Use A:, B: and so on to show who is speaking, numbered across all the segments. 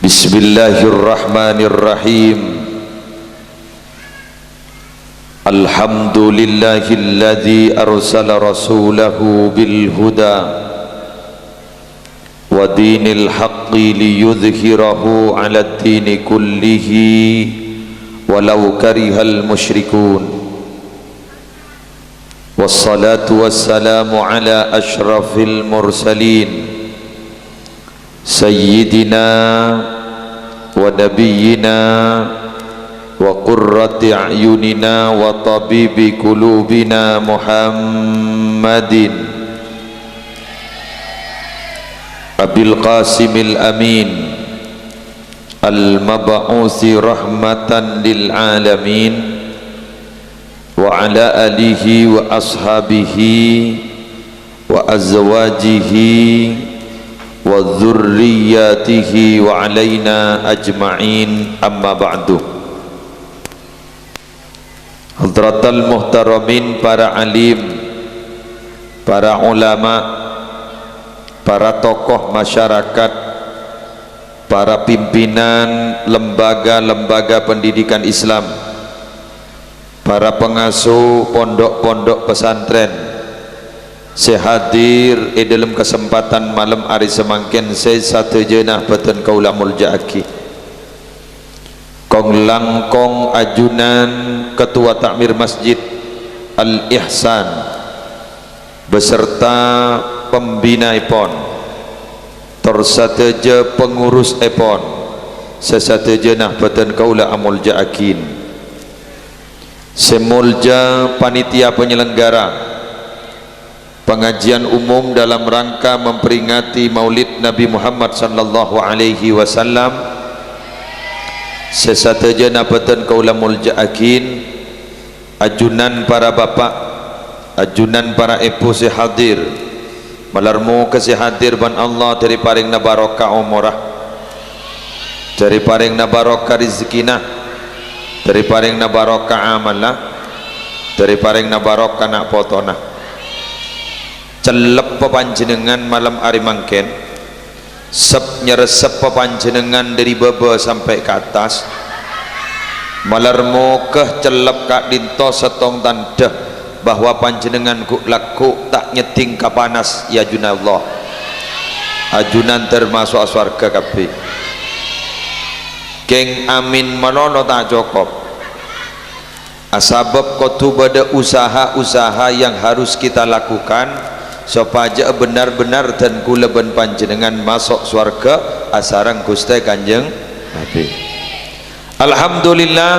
A: Bismillahirrahmanirrahim. Alhamdulillahilladzi arsala rasulahu bil huda wa dinil haqqi liyudhhirahu 'alad dini kullihi walau karihal musyrikun. Wassalatu wassalamu ala asyrafil mursalin Sayyidina wa nabiyyina wa qurrati a'yunina wa tabibi qulubina Muhammadin Abil Qasimil Amin al-mab'uthi rahmatan lil alamin wa ala alihi wa ashabihi wa azwajihi wa dzurriyyatihi wa alaina ajma'in, amma ba'du. Hadratal muhtaramin, para alim, para ulama, para tokoh masyarakat, para pimpinan lembaga-lembaga pendidikan Islam, para pengasuh pondok-pondok pesantren, saya hadir dalam kesempatan malam hari semangkin saya satu jenah beten kaula mulja'aki kong langkong ajunan ketua takmir masjid Al-Ihsan beserta pembina ipon tersateja pengurus ipon sesatu jenah beten kaula mulja'akin semulja panitia penyelenggara pengajian umum dalam rangka memperingati Maulid Nabi Muhammad sallallahu alaihi wasallam sesataja napatan kaula mulja'akin ajunan para bapak, ajunan para ibu sehadir malarmu kesehadir ban Allah dari paring na barokah umurah, dari paring na barokah rizkina, dari paring na barokah amalah, dari paring na barokah nak potona celep pepanjenengan malam hari mangken sep nyeresep pepanjenengan dari baba sampai ke atas malarmu keh celep kak dinto setong tanda bahwa panjenengan ku laku tak nyeting ka panas ya junallah ajunan termasuk aswarga kabeh keng amin manono tak cukup asabab kotu bada usaha-usaha yang harus kita lakukan supaya benar-benar dan kula ben panjenengan masuk surga asarang Gusti Kanjeng Nabi. Alhamdulillah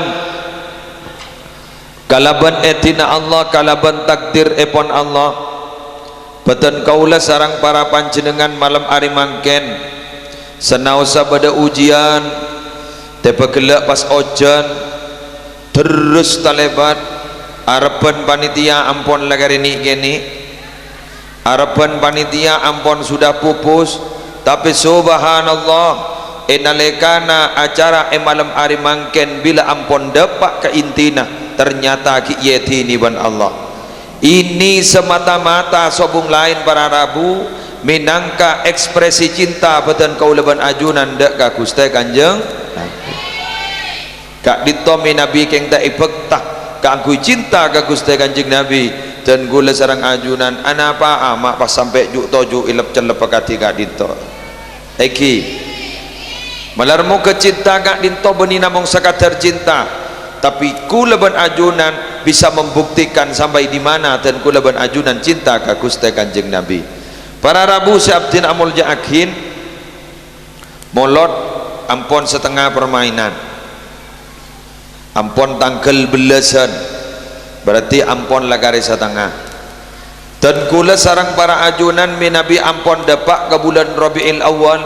A: kalaban etina Allah, kalaban takdir epon Allah beten kaula sarang para panjenengan malam hari mangken senausa pada ujian tepegelak pas ojan terus talebat arepan panitia ampun lagari ni gini harapan panitia ampun sudah pupus, tapi subhanallah enalekana acara malam hari mangken bila ampun dapat ke intina ternyata ki yetini ban Allah ini semata-mata sobung lain para rabu minangka ekspresi cinta beten kaulaban ajunan dek ka Gusti Kanjeng kak ditomi Nabi keng tak ipektah kangku cinta ka Gusti Kanjeng Nabi dan gula sarang ajunan anapa amak pas sampai juk toju ilap celep pakati kak dinto eki malarmu kecinta kak dinto beni namung sekadar cinta tapi kula ban ajunan bisa membuktikan sampai di mana dan kula ban ajunan cinta kak Gusti Kanjeng Nabi. Para rabu sabdin amul ja'akin molot ampun setengah permainan ampun tangkel belasan berarti ampun lagari setengah dan kula sarang para ajunan minabi ampun dapat ke bulan Rabiul Awal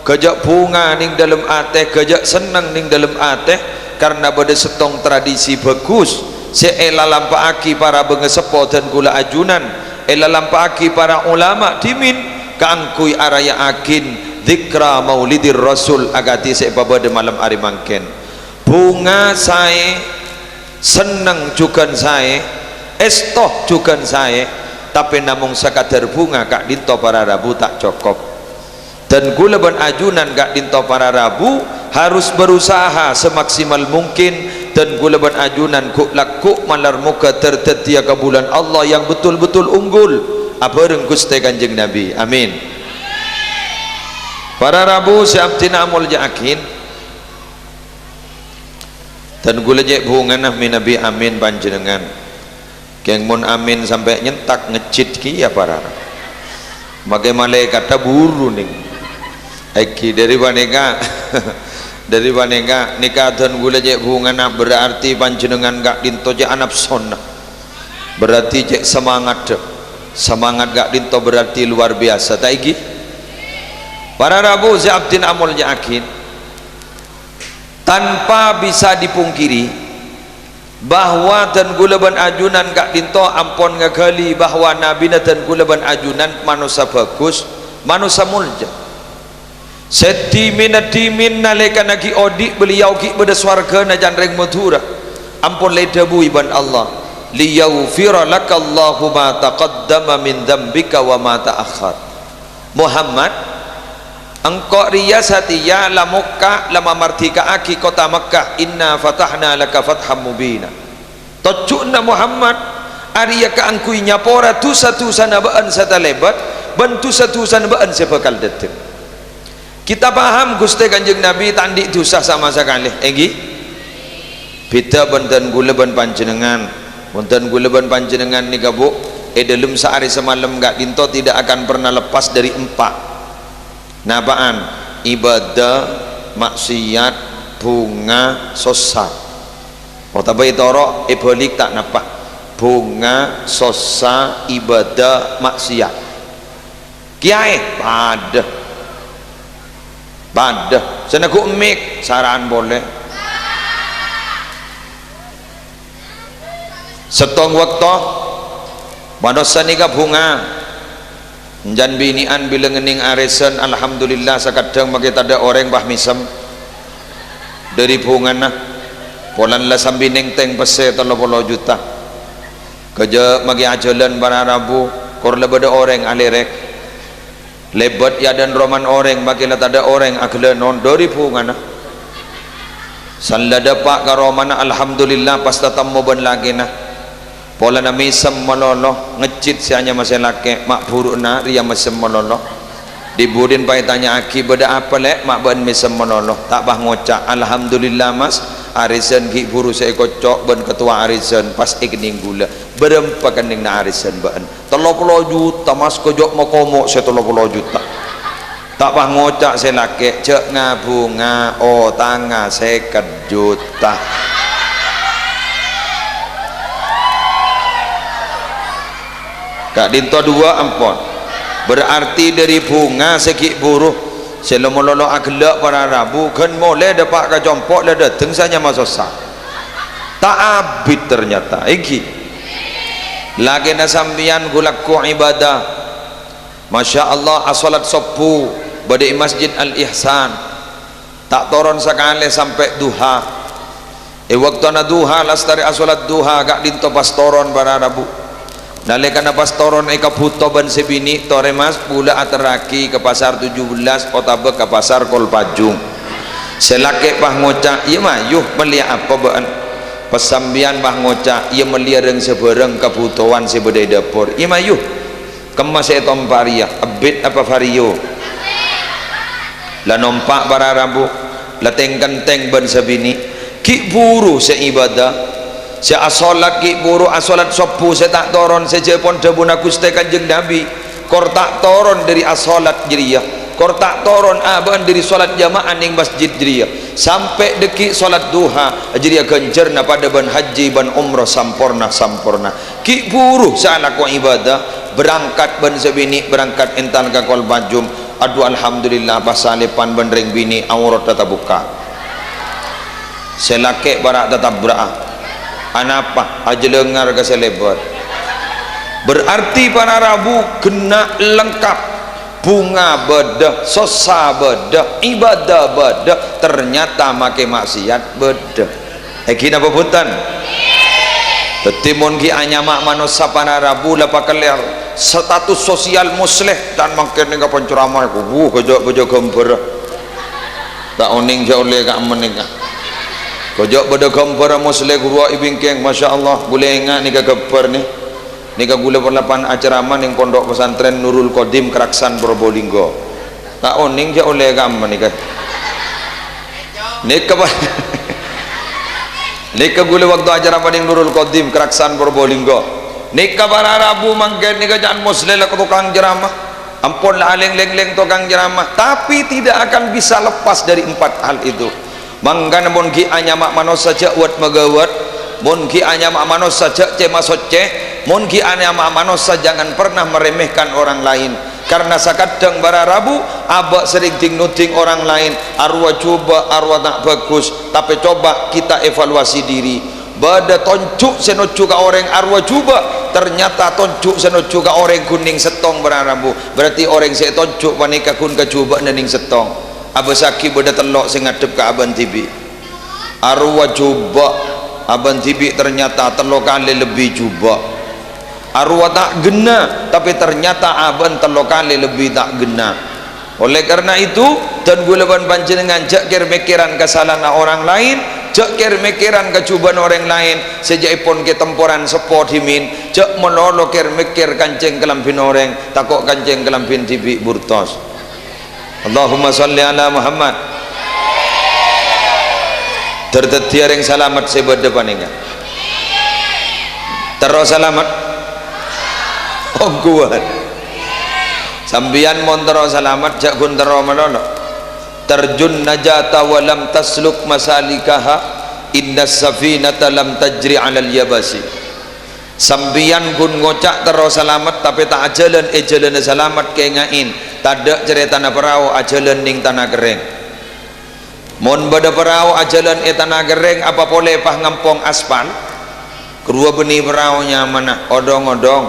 A: kejak bunga ning dalam ateh kejak senang ning dalam ateh karena pada setong tradisi bagus seela lampaaki para bengesepo dan kula ajunan ela lampaaki para ulama dimin kaangkui araya akin zikra maulidir rasul agati sebab pada malam hari mangken bunga saya seneng juga saya estoh juga saya, tapi namun sekadar bunga kak dinto para rabu tak cukup. Dan gula ban ajunan kak dinto para rabu harus berusaha semaksimal mungkin, dan gula ban ajunan kuk lakuk malar muka tertetia ke bulan Allah yang betul-betul unggul abareng Gusti Kanjeng Nabi. Amin. Para rabu siaptin amul yakin dan gula jek bunga nah Nabi amin panjenengan keng mun amin sampai nyentak ngecit ki ya para makai malaikat buru ning eki dari waneka dari waneka nikah dan gula jek bunga nah berarti panjenengan gak dinto jek anap sonna, berarti jek semangat gak dinto berarti luar biasa taigi. Para rabu siaptin amul yakin tanpa bisa dipungkiri bahwa dan gulaban ajunan kak dinto ampon ngagali bahwa nabi dan gulaban ajunan manusia bagus, manusia mulja sedimin nalika nagi odik beliau ki beda swarga na janreng madhura ampun le debu iban Allah liyaghfira lakallahu ma taqaddama min dzambika wa ma ta'akhkhar. Muhammad, engkau riyasati ya la Makkah lama martika aki kota Makkah inna fatahna laka fatham mubina. Tojuna Muhammad Arya ka angkui nyapora tu satu sana baan sata lebat bantu satu sana baan sebakal detik. Kita paham Gusti Kanjeng Nabi tandik dosa sama sekali egi beda benten guleban panjenengan benten guleban panjenengan ni gabuk dalam sehari semalam gak dinto tidak akan pernah lepas dari empat napaan ibadah maksiat bunga sosa otabai toro balik tak napa bunga sosa ibadah maksiat kiai pada sana ku mik saran boleh setong waktu manusia nikah bunga jan binian bila ngening arisan alhamdulillah sakadang makita ada orang bah misem dari bunga nah polan lah sambil neng teng pese 30 juta kerja magi ajalan para rabu kor lebada orang alirek lebat ya dan roman orang bagilah tak ada orang akla non dari bunga nah sallada pak karomana alhamdulillah pas tamu ban lagi nah pola na misem malolo ngecit sianya masih laki mak buruk na ria mesem malolo dibudin pai tanya aki beda apa lek mak ban misem malolo tak bah ngocak alhamdulillah mas arisan ki buru saya kocok ban ketua arisan pas ikening gula berempat kening na arisan ban 30 juta mas kojok mau komo saya 30 juta tak bah ngocak saya laki cek ngabunga tanga 50 juta kak dinto dua ampon berarti dari bunga sekik buruh selomololo aglak para rabu kan boleh dapat ke jompok le dateng saja masosa tak abid ternyata iki lagi nasambian gulaku ibadah masya Allah asolat sopu badai masjid al-ihsan tak turun sekali sampai duha waktu na duha lastari asolat duha kak dinto pas turun para rabu nalika na pastoron ay kaputo ban sebini tore mas pula ateraki ke pasar 17 otabe ke pasar Kolpajung selake pah ngoca iya mah yuh melia apa baan pesambian pah ngoca iya melia reng sebereng kebutuhan sebedai dapur iya mah yuh kemas etom paria abit apa vario la nompak para rabu la teng-kenteng ban sebini ki buru seibadah saya asolat ki buru asolat sopu saya tak toron saya pun debuna Gusti Kanjeng Nabi kor tak toron dari asolat jeriyah kor tak toron aban dari solat jamaah ning masjid jeriyah sampai deki solat duha jeriyah genjerna pada ban haji ban umrah sampurna ki buru saya laku ibadah berangkat ban sebini berangkat entan ke Kolpajum aduh alhamdulillah pasalipan ban ring bini aurat tetap buka selake barak tetap berah anapa aja lengar ke selebar berarti para rabu kena lengkap bunga bedah, sosa bedah, ibadah bedah, ternyata make maksiat bedah. Kina bebutan tetimun ki anyamak manusia panarabu lapakalir status sosial musleh dan makin ni kapan ceramah ku kejak gambar tak oning jauh le kak menikah kejak beda gambar musleh guru ibingkeng masya Allah boleh ingat ni gambar ni nika gula perlapan acara ning pondok pesantren Nurul Qadim Keraksan Probolinggo tak oning je oleh kamu nika nika gula waktu acara ning Nurul Qadim Keraksan Probolinggo nika para Rabu mangken nika jangan muslim lah tukang ceramah ampun lah leng-leng tukang ceramah tapi tidak akan bisa lepas dari 4 hal itu mangkan mun ki anyamak manos saja wat megawat mun ki anyamak manos saja cemasoceh mun ki anyamak manusia jangan pernah meremehkan orang lain karena sakadang bara Rabu abak sering ting-nuting orang lain arwah coba arwah tak bagus tapi coba kita evaluasi diri bada tonjuk senoju ka orang arwah coba ternyata tonjuk senoju ka orang kuning setong bara Rabu berarti orang saya tonjuk panika kun ka coba nening setong abasaki bada telok sing ngadep ka aban tibi arwah coba aban tibi ternyata telok kali lebih coba arwah tak gena tapi ternyata aban telok kali lebih tak gena oleh karena itu dan guleban panjenengan jakir mikiran kesalahan orang lain jakir mikiran kecubaan orang lain sejaipun ke temporan sepot himin jak menoloh kir mikir kancing kelampin orang takut kancing kelampin tibi burtos Allahumma salli ala Muhammad tertetiar yang selamat sebab depan ini terus selamat oh kuat sambian montero selamat jak guntero manono terjun najata walam tasluk masalikaha inna safinata lam tajri alal yabasi sambian gun ngocak terus selamat tapi tak jalan jalan selamat kengain tak ada cerita na perahu ajalan ning tanah kering mon bada perahu ajalan tanah kering apa boleh pah ngampong aspal kedua benih perahunya mana odong-odong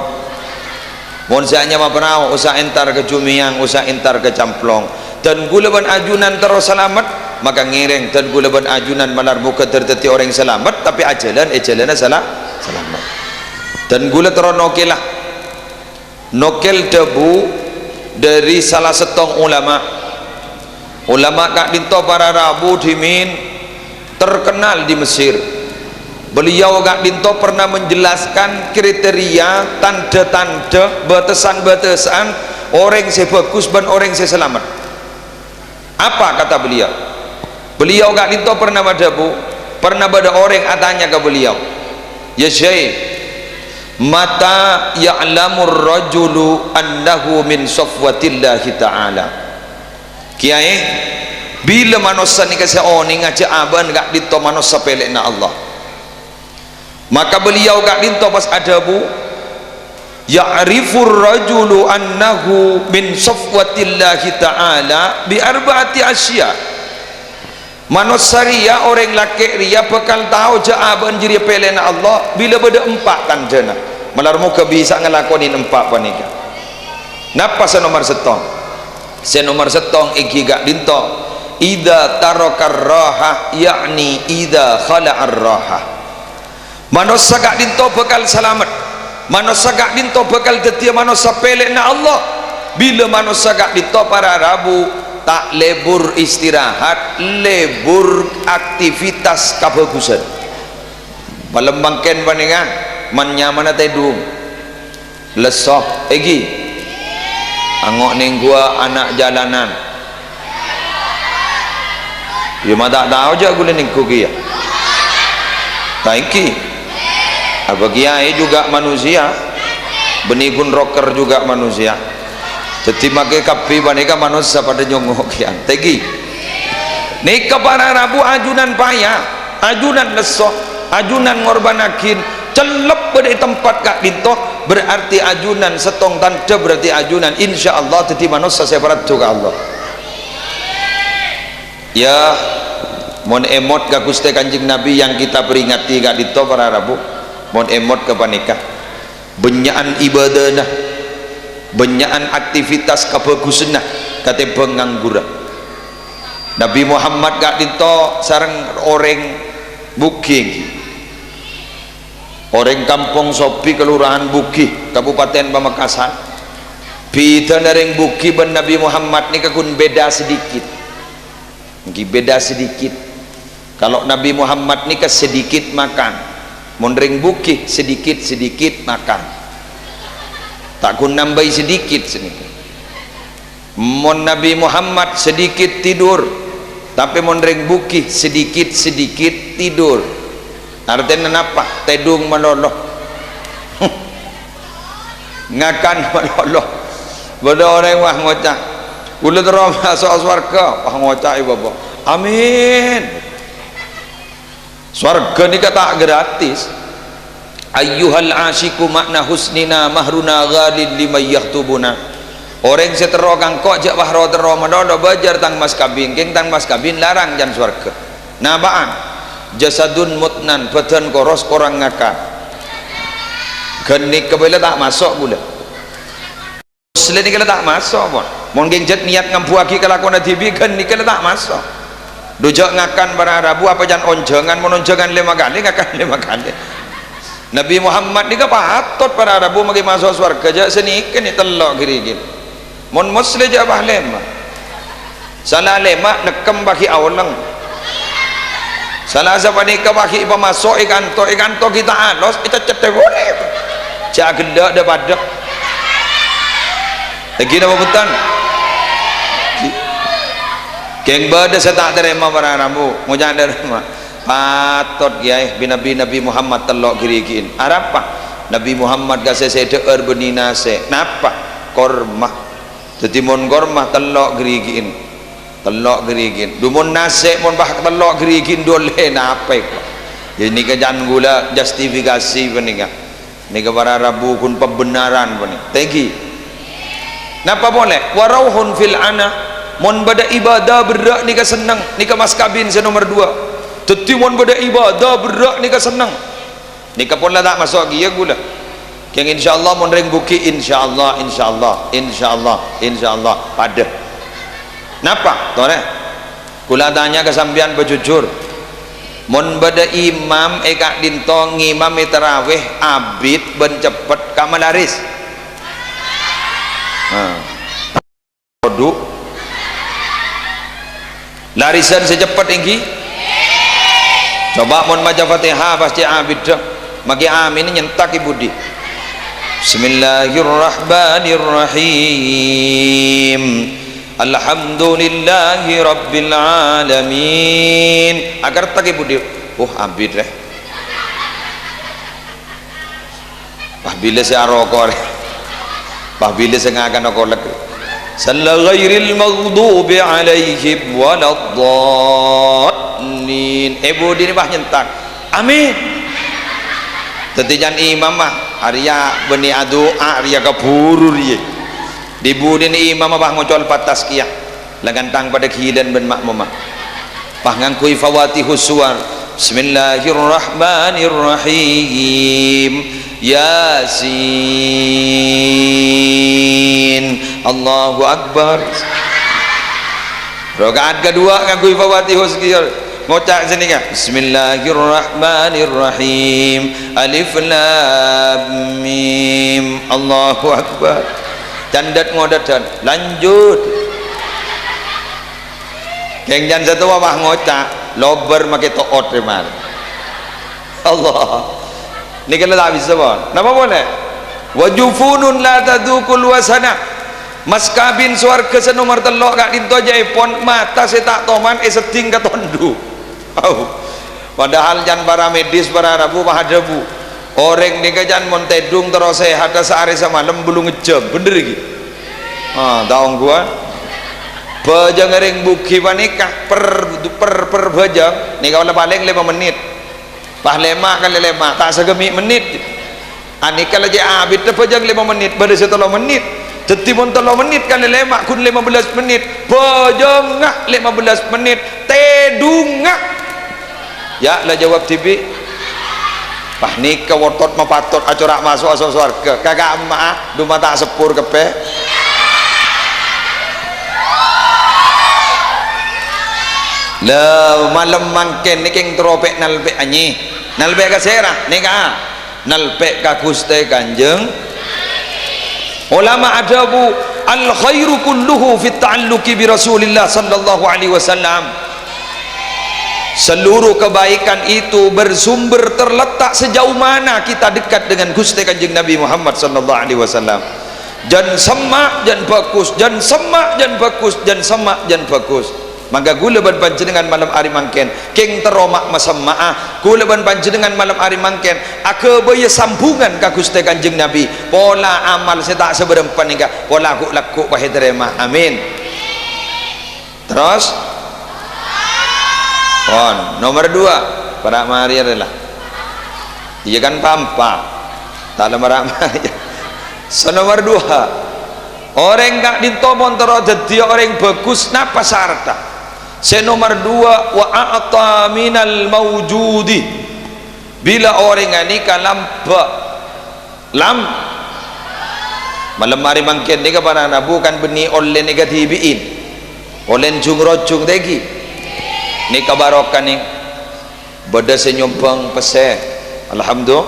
A: mohon saya nyama perahu usah entar ke Jumiang usah entar ke Camplong dan gulaban ajunan terus selamat maka ngiring dan gulaban ajunan malar buka terteti orang selamat tapi ajalan selamat dan gula terus nokel debu dari salah setong ulama kak dinto para Rabu dimin terkenal di Mesir beliau gak dinto pernah menjelaskan kriteria tanda-tanda batasan-batasan orang yang bagus dan orang yang selamat apa kata beliau gak dinto pernah ada orang atanya ke beliau ya syekh mata ya'lamur rajulu annahu min safwatillahi ta'ala kiai bila manusia ni kasi oni ngaja aban gak dinto manusia pelek na Allah maka beliau gak dinto pas adabu ya'rifur rajulu annahu min safwatillahi ta'ala bi arba'ati asya manusia ria orang laki ria bakal tahu jaaban jiri pelena Allah bila beda 4 tandana malar muka bisa ngelakonin 4 panika napa senomor setong iki gak dinto ida tarakar raha yakni ida khala'ar raha manusia gak dinto bakal selamat manusia gak dinto bakal detia manusia pelek na Allah bila manusia gak dinto para Rabu tak lebur istirahat lebur aktivitas kebagusan palembangken paningan manyamana tedung lesoh egi angok ning gua anak jalanan ya mata tahu aja gula ning kuki ya taiki apa kiai juga manusia benikun rocker juga manusia jadi makai kapi panika manusia pada nyongok yang tegi nika para Rabu ajunan payah ajunan lesoh ajunan ngorbanakin celep pada tempat kak dinto berarti ajunan setong tanda berarti ajunan insya Allah jadi manusia separat juga Allah ya mon emot ke Gusti Kanjeng Nabi yang kita peringati kak dinto para Rabu mon emot ke panika benyaan ibadahna banyakan aktivitas kebagusan kata pengangguran. Nabi Muhammad gak dinto sarang orang booking, orang kampung Sopi kelurahan Buki Kabupaten Pamekasan pita nareng Buki ben Nabi Muhammad ni kakun beda sedikit, beda sedikit. Kalau Nabi Muhammad ni sedikit makan, mondring Buki sedikit makan, tak kun nambah sedikit sedikit. Mon Nabi Muhammad sedikit tidur, tapi mondring Buki sedikit tidur. Artinya apa? Tedung meloloh ngakan meloloh. Bada orang wah ngocak ulah terus masuk swarga, wah ngocak ibu bapak. Amin. Swarga ni kata gratis. Ayyuhal asyiku makna husnina mahruna ghalid lima yahtubuna. Orang setero kangkok jak wahro tero madodo bajar tang mas kabin keng tang mas kabin larang jan swarga. Nabaan jasadun mutnan badan koros korang ngakak genik kebela tak masuk gula muslim ni kala tak masuk pun mon geng jet niat ngampuaki kelakuan tibi genik kala tak masuk dojak ngakan bara rabu apa jan onjengan mon onjengan 5 kali ngakan 5 kali. Nabi Muhammad ni ka patut para rabu magi masuk swarga jak senikan ni telok girigin mon muslim jak bah lema salah lema nekem bagi awlang salah siapa ni kawaki pemasok ikan to kita alos kita cetek boleh cak gelak dah padak lagi nama betul geng bada saya tak terima para rambu mau jangan terima patut kiai Nabi Muhammad telok girikin apa Nabi Muhammad kasih sedeur beninase napa korma jadi mon korma telok girikin telok gerigin dumun nasik mon bah telok gerigin dole nape kok jadi ni kejan gula justifikasi peninga ni ke para rabu kun pembenaran peni tegi napa boleh warauhun fil ana mon bada ibadah berak ni ke senang ni ke mas kabin nomor 2 teti mon bada ibadah berak ni ke senang ni ke pola tak masuk dia gula keng insyaallah mon reng buki insyaallah pada napa tore kula tanya ke sampean bejujur mon bada imam eka dinto ngimam tarawih abid ben cepet kamalaris produk larisan secepat tinggi coba mon maca Fatihah pasti abid dah maki amin nyentak ibu di Bismillahirrahmanirrahim Alhamdulillahi Rabbil Alamin agar tak ibu dia abid deh bila saya rokok bila saya akan rokok lagi salaghairil maghdubi alaihim waladdallin ibu dia bah nyentak amin tetijan imam mah arya beni doa arya kaburu dia dibudin imam abah ngocol patas kia lagantang pada kilan ben makmumah pah ngangkui fawatihus suar Bismillahirrahmanirrahim Yasin Allahu Akbar rakaat kedua ngangkui fawatihus kia ngocak sini kan Bismillahirrahmanirrahim Alif Lam Mim Allahu Akbar candat ngodadan lanjut keng jan satu wabah ngocak lober make toot remar Allah ni kalau tak bisa pun napa boleh wajufunun la tadukul wasana mas kabin swarga senomor telok kak dinto jaipon mata saya tak toman seting ke tondu padahal jan para medis para rabu mahadabu orang ni kajan montedung terus sehat sehari semalam belum ngejam bener lagi tahu gua bajang ring buki panikah per bajang ni kalau paling 5 menit pah 5 kali 5 tak segemi menit ani kalau je abid bajang 5 menit pada 3 menit jadi pun 3 menit kali 5 kun 15 menit bajang 15 menit tedung ya lah jawab TV Pah nikah wotot mapatot acorak masuk asal surga kagak emak duma tak sepur kepe lah malam mangken niking teropek nalbek anyi nalbek ka serah nikah nalbek ka Gusti Kanjeng ulama ada bu al khairu kulluhu fit ta'alluqi bi Rasulillah sallallahu alaihi wasallam seluruh kebaikan itu bersumber terletak sejauh mana kita dekat dengan Gusti Kanjeng Nabi Muhammad sallallahu alaihi wasallam. Jan semak jan bagus, jan semak jan bagus, jan semak jan bagus. Maka gula ban panjenengan malam hari mangken king teromak masemaah gula ban panjenengan malam hari mangken ake baya sambungan ka Gusti Kanjeng Nabi pola amal saya tak seberempan nikah pola aku laku bahe terima amin. Terus nomor 2 para mari adalah iya kan pampa tak lemah mari so nomor 2 orang gak dintomon terus jadi orang bagus napa syaratnya se nomor 2 wa a'ta minal mawjudi bila orang ini kalampa malam mari mangken ni para nabu kan beni oleh negativiin oleh jungrojung tegi ni kabarokan ni bada senyumpang pese alhamdulillah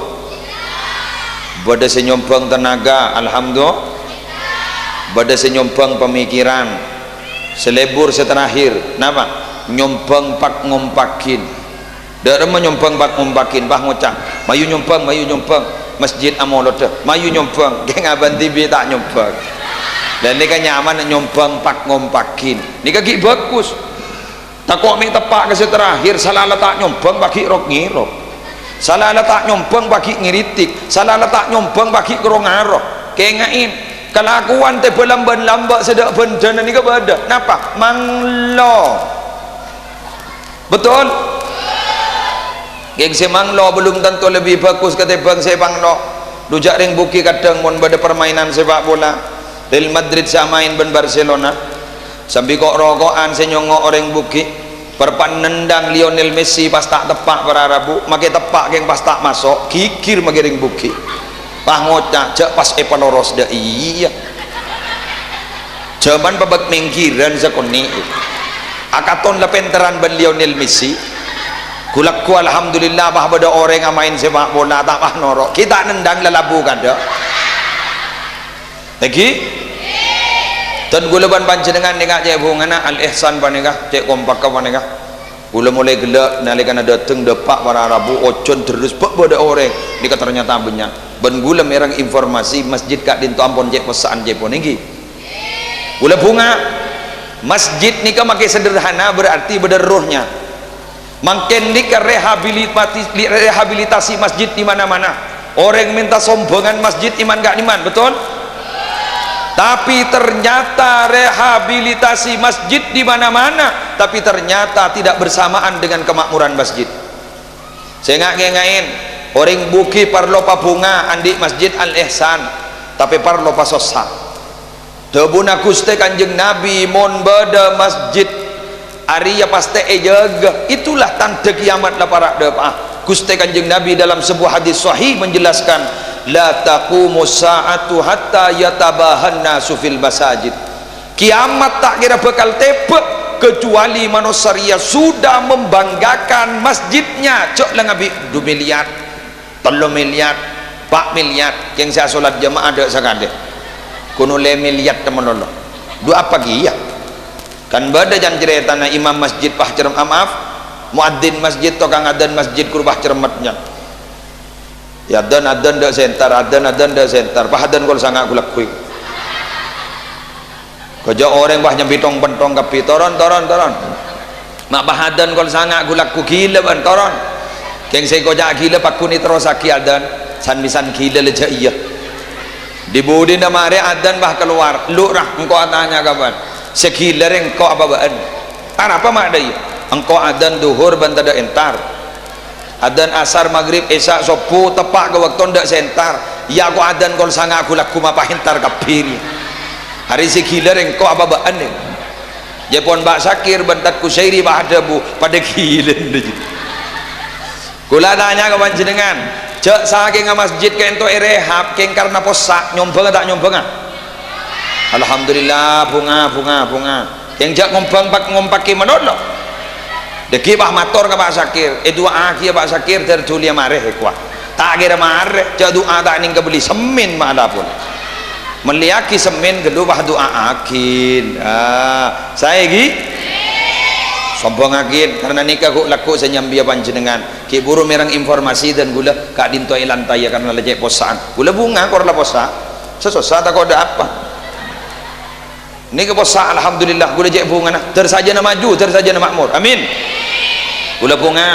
A: bada senyumpang tenaga alhamdulillah bada senyumpang pemikiran selebur seterakhir nama nyumpang pak ngompakin dak menyumpang pak ngompakin bah ngucap mayu nyumpang masjid amolode mayu nyumpang geng aban tibi tak nyumpang dan ni kan nyaman nyumpang pak ngompakin ni kaki bagus tak kok ming tepak ke terakhir salah letak nyombang bagi rok ngirok salah letak nyombang bagi ngiritik salah letak nyombang bagi kerongaro kengain kelakuan te belamban-lambak sedak bendana ni kepada napa manglo betul geng se manglo belum tentu lebih bagus ketimbang se manglo dujak ring buki kadang mun pada permainan sepak bola Real Madrid sama main ben Barcelona sambil kok rokokan senyongok orang buki perpan nendang Lionel Messi pas tak tepak para rabu makai tepak geng pas tak masuk kikir magiring buki pah ngocak cek pas epanoros dah iya jaman babak mengkiran sekoni akaton lepenteran ben Lionel Messi kulakku alhamdulillah bah bada orang yang main sepak bola tak pah norok kita nendang lelabu kada lagi dan gula ban panjenengan nengak cek hubungan al ihsan panengah cek kompak ka panengah gula mulai gelak nalikan dateng depak para rabu ocon terus pada orang ni ternyata banyak ben gula merang informasi masjid kak dinto ampon cek pesan cek ponegi gula bunga masjid ni ka makai sederhana berarti bederuhnya makin ni ka rehabilitasi masjid di mana-mana orang minta sombongan masjid iman gak iman betul tapi ternyata rehabilitasi masjid di mana-mana tapi ternyata tidak bersamaan dengan kemakmuran masjid saya ngain orang buki parlo bunga andik masjid Al Ihsan tapi parlo sosa tebuna Gusti Kanjeng Nabi mon bada masjid Arya pasti jaga itulah tanda kiamat lah para depa Gusti Kanjeng Nabi dalam sebuah hadis sahih menjelaskan la taqumu sa'atu hatta yatabahan nasu fil masajid kiamat tak kira bakal tepek kecuali manusia sudah membanggakan masjidnya cok lah ngabi 2 miliar 3 miliar 4 miliar yang saya solat jemaah ada sekali kuno 5 miliar teman Allah dua apa ya kan bada jan ceritana imam masjid pah cerem maaf muadzin masjid tokang adan masjid kurubah cermatnya ya adan dak sentar adan dak sentar pahadan kol sangat gulak kuy kerja orang bah nyambitong pentong kapi toron mak pahadan kol sangat gulak ku gila ban toron keng saya koja gila pakuni terus aki adan san bisan gila leja iya dibudi namare adan bah keluar lurah engkau tanya kapan segila engkau apa baan apa mak ada iya engkau adan duhur bantada entar adan asar maghrib isya sopu tepak ke waktu ndak sentar ya aku adan kol sangat aku laku mapa hentar kapiri hari si gila engkau apa baan ni Jepon bak sakir bentat kusyairi bah ada bu pada gila kula tanya ke panjenengan cek saking masjid ke ento rehab keng karena posak nyombang tak nyombang alhamdulillah bunga yang jak ngompaki menolo deki bah mator ke Pak Sakir doa kia Pak Sakir tertulia mareh kuah tak kira mareh jak doa tak ning kebeli semin mana pun meliaki semin kedua bah doa akin saya gi sombong akin karena nikah kok laku senyambia panjenengan ki buru merang informasi dan gula kak dintoi lantai ya karena lecek posaan gula bunga korla posa sesosa tak ada apa ini ke posa alhamdulillah gula lecek bunga nah tersajana maju tersajana makmur amin gula bunga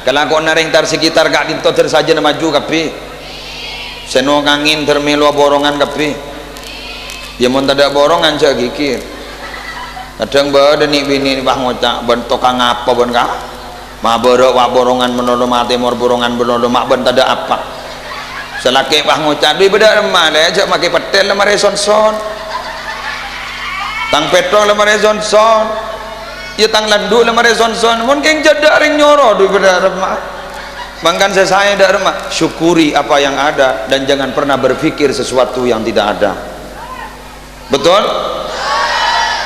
A: kalau kau naring tar sekitar kak dinto tersajana maju kapi seno angin termelo borongan kapi ya mau tak ada borongan cak gikir kadang badan ni bini bah ngocak bentuk kang apa ben kah mah borok wa borongan menono mati mor borongan menono mak ben tak ada apa selaki bah ngocak duit beda remah le ajak make petel le mare son tang petrol le mare son ya tang landu le mare son mun keng jadak ring nyoro duit beda remah mangkan saya dak remah syukuri apa yang ada dan jangan pernah berpikir sesuatu yang tidak ada betul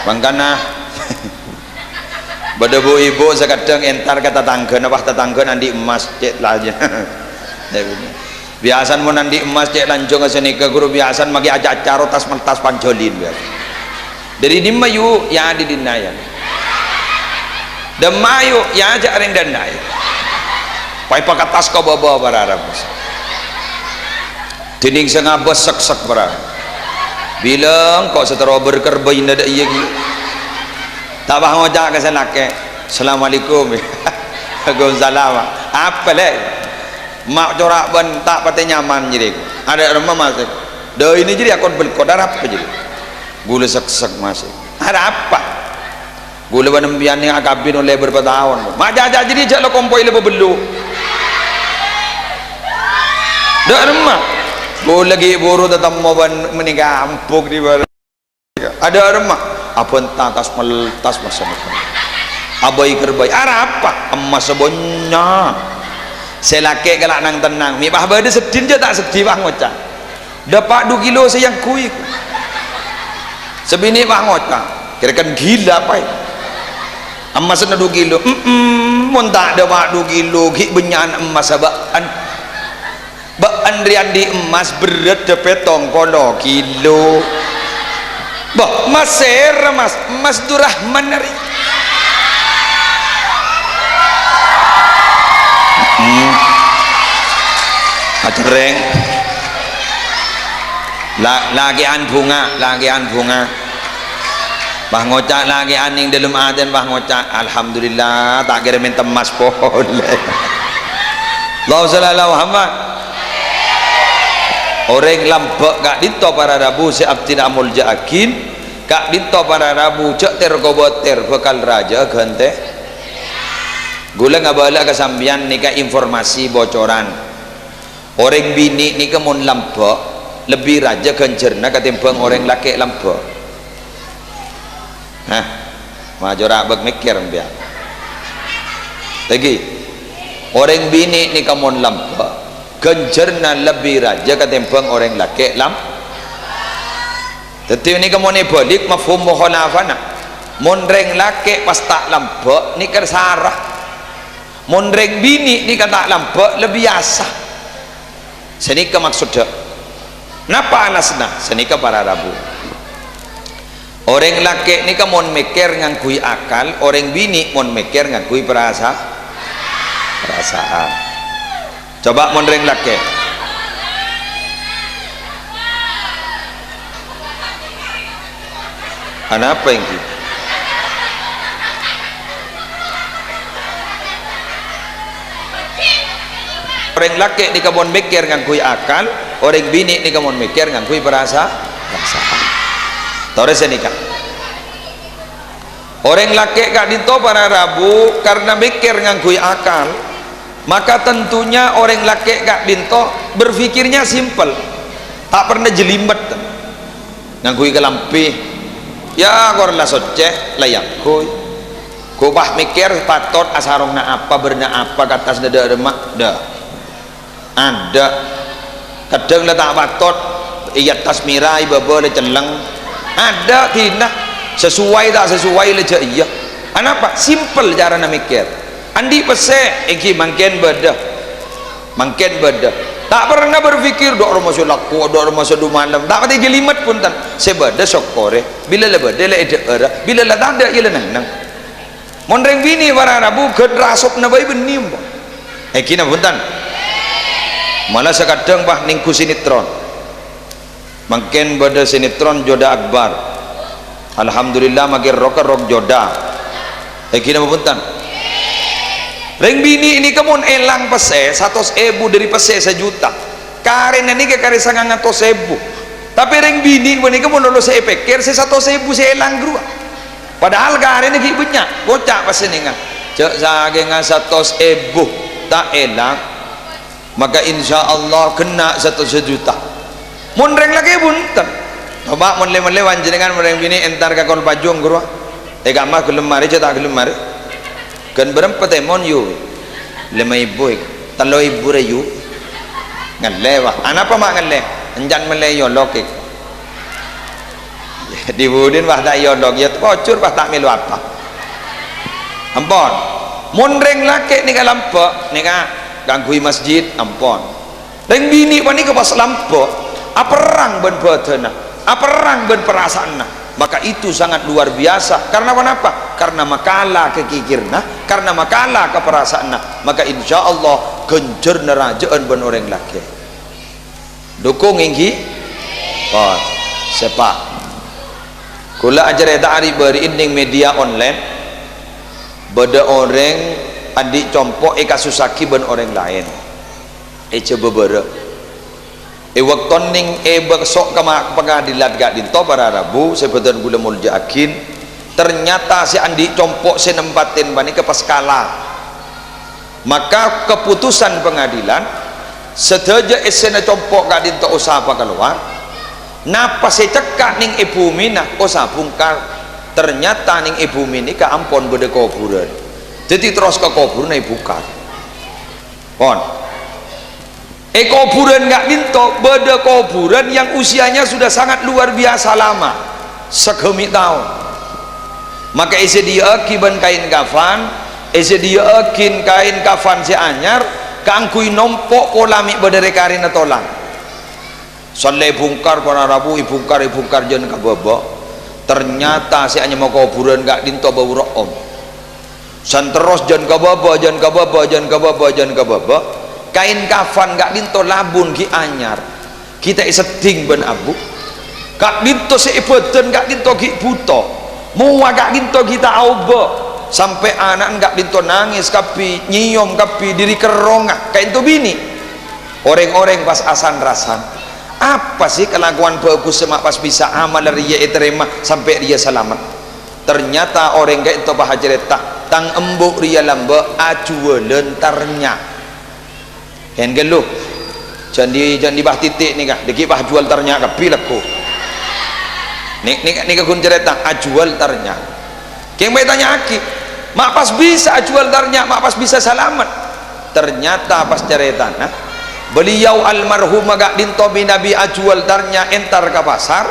A: mangkana pada bu ibu sekadang entar kata tangga apa tetangga nanti emas cek laja biasan mau nanti emas cek lancung ke sini ke guru biasan magi ajak acara tas panjolin dari di mayu ya di dinayan dan mayu ya ajak ring danai pai pakai tas kau bawa bararab dinding sengabos sek bararab bilang kok setara berkerbain ada iya gitu tak bah ngojak ke sana ke assalamualaikum waalaikumsalam apa leh mak corak ben tak pati nyaman jadi ada rumah masih dah ini jadi akun belkodar apa jadi gula sek masih ada apa gula benembian yang akabin oleh beberapa tahun mak jajak jadi jak lo kompoi lebih belu dah rumah boleh lagi buru tetap mau menikah ampuk di bawah ada rumah apa tas meltas masa abai kerbai apa emas sebonnya selake galak nang tenang mi bah bade sedin je tak sedih bah ngocak dapat 2 kilo sayang kui sebini bah ngocak kira-kira gila pai emas 2 kilo mun tak ada 2 kilo gik benyan emas abaan Andrian di emas berat depetong kono kilo bah mas durahman nari acereng lagian bunga bah ngocak lagi aning dalam aden bah ngocak alhamdulillah tak kira minta emas boleh Allahu sallallahu Muhammad orang lambak kak dinto para rabu siap tidak mulja akin kak dinto para rabu cek tergoboter bekal raja gante gula ngabala kesambian nikah informasi bocoran orang bini nikah mun lambak lebih raja gencerna ketimbang orang laki lambak majorak bak mikir biar lagi orang bini nikah mun lambak gencerna lebih raja ketimbang orang laki tetapi ini kamu balik mafhum mukhalafana monreng laki pas tak lambak ni kersarah monreng bini ni kata lambak lebih biasa senika maksudnya napa alasna senika para rabu orang laki ni kamu mikir ngangkui akal orang bini mon mikir ngangkui perasaan coba mondreng laki apa yang gitu orang laki di kebun mikir ngangkui akal orang bini di kebun mikir ngangkui perasaan Torres nikah orang laki kak dinto para rabu karena mikir ngangkui akal maka tentunya orang laki kak binto berpikirnya simpel tak pernah jelimet ngangkui kelampi ya korla soceh layak kuy kubah mikir patot asarongna apa berna apa katas dada remak dah ada kadang lah tak batot iyat tasmirai baba le celeng ada tindak sesuai tak sesuai le je iya kenapa simple cara nak mikir andi pese iki mangken beda tak pernah berpikir dok rumah laku dok rumah du malam tak pati gelimat pun tan sebeda sokore bila le beda le era bila la tak ada ia le nang mondreng bini para rabu gedrasop na bae benim kina punten malah sekadang bah ningku sinetron mungkin pada sinetron joda akbar alhamdulillah makin rok joda kina punten reng bini ini kemun elang pese 100.000 dari pese 1 juta karena ini ke kare 900.000 tapi reng bini ini kemun dulu saya pikir 100.000 saya elang gerua padahal karena ini banyak bocah pese nih cek sage nga 100.000 tak elang maka insya Allah kena 1 juta mun reng lagi bunten coba mun lewan jenengan reng bini entar kakol pajung gerua gamah gelem mari cetak gelem mari kan berempat emon yu 5.000 3.000 reyu ngelewah apa mak ngeleh enjan meleyo lokik dibudin wah tak yodok ya kocur wah tak milu apa ampun mondreng laki ni lampak ni ganggu masjid ampun reng bini wani ke pas lampak aperang ben badana aperang ben perasaan maka itu sangat luar biasa karena apa? Karena makalah kekikirna karena makalah keperasaanna maka insya Allah genjer nerajaan ben orang laki dukung inggi kon sepak kula ajar eta ari beri inding media online beda orang adik compok kasusaki ben orang lain coba bere waktu ning besok ke pengadilan gak dinto para rabu sebetul gula mulja akin ternyata si andi compok si nempatin bani ke paskala maka keputusan pengadilan sedaja esena compok gak dinto usaha keluar napa si cekak ning ibu mina usaha bungkar ternyata ning ibu mini ke ampon beda kuburan jadi terus ke kuburan bukar pon kuburan gak dinto beda kuburan yang usianya sudah sangat luar biasa lama segemi tahun maka isi dia kiban kain kafan isi dia kain kafan si anyar kangkui nompok polamik berdere karina tolang salai bungkar para rabu ibungkar jen kababa ternyata si anyar mau kuburan gak dinto bau room san terus jen kababa kain kafan gak dinto labun ki anyar kita iseting ben abu gak dinto seibadan gak dinto ki buto muwa gak dinto kita auba sampai anak gak dinto nangis kapi nyiom kapi diri kerongah kain tu bini orang-orang pas asan rasan apa sih kelakuan bagus semak pas bisa amal ria terima sampai dia selamat ternyata orang gak itu bahajereta tang embuk ria lamba acuwa lentarnya yang geluh jangan bah titik ni kah deki bah jual ternya ke pilekku ni kun cerita ajual ternya keng bayi tanya aki mak pas bisa ajual ternya mak pas bisa selamat ternyata pas cerita nah beliau almarhum gak dinto nabi ajual ternya entar ke pasar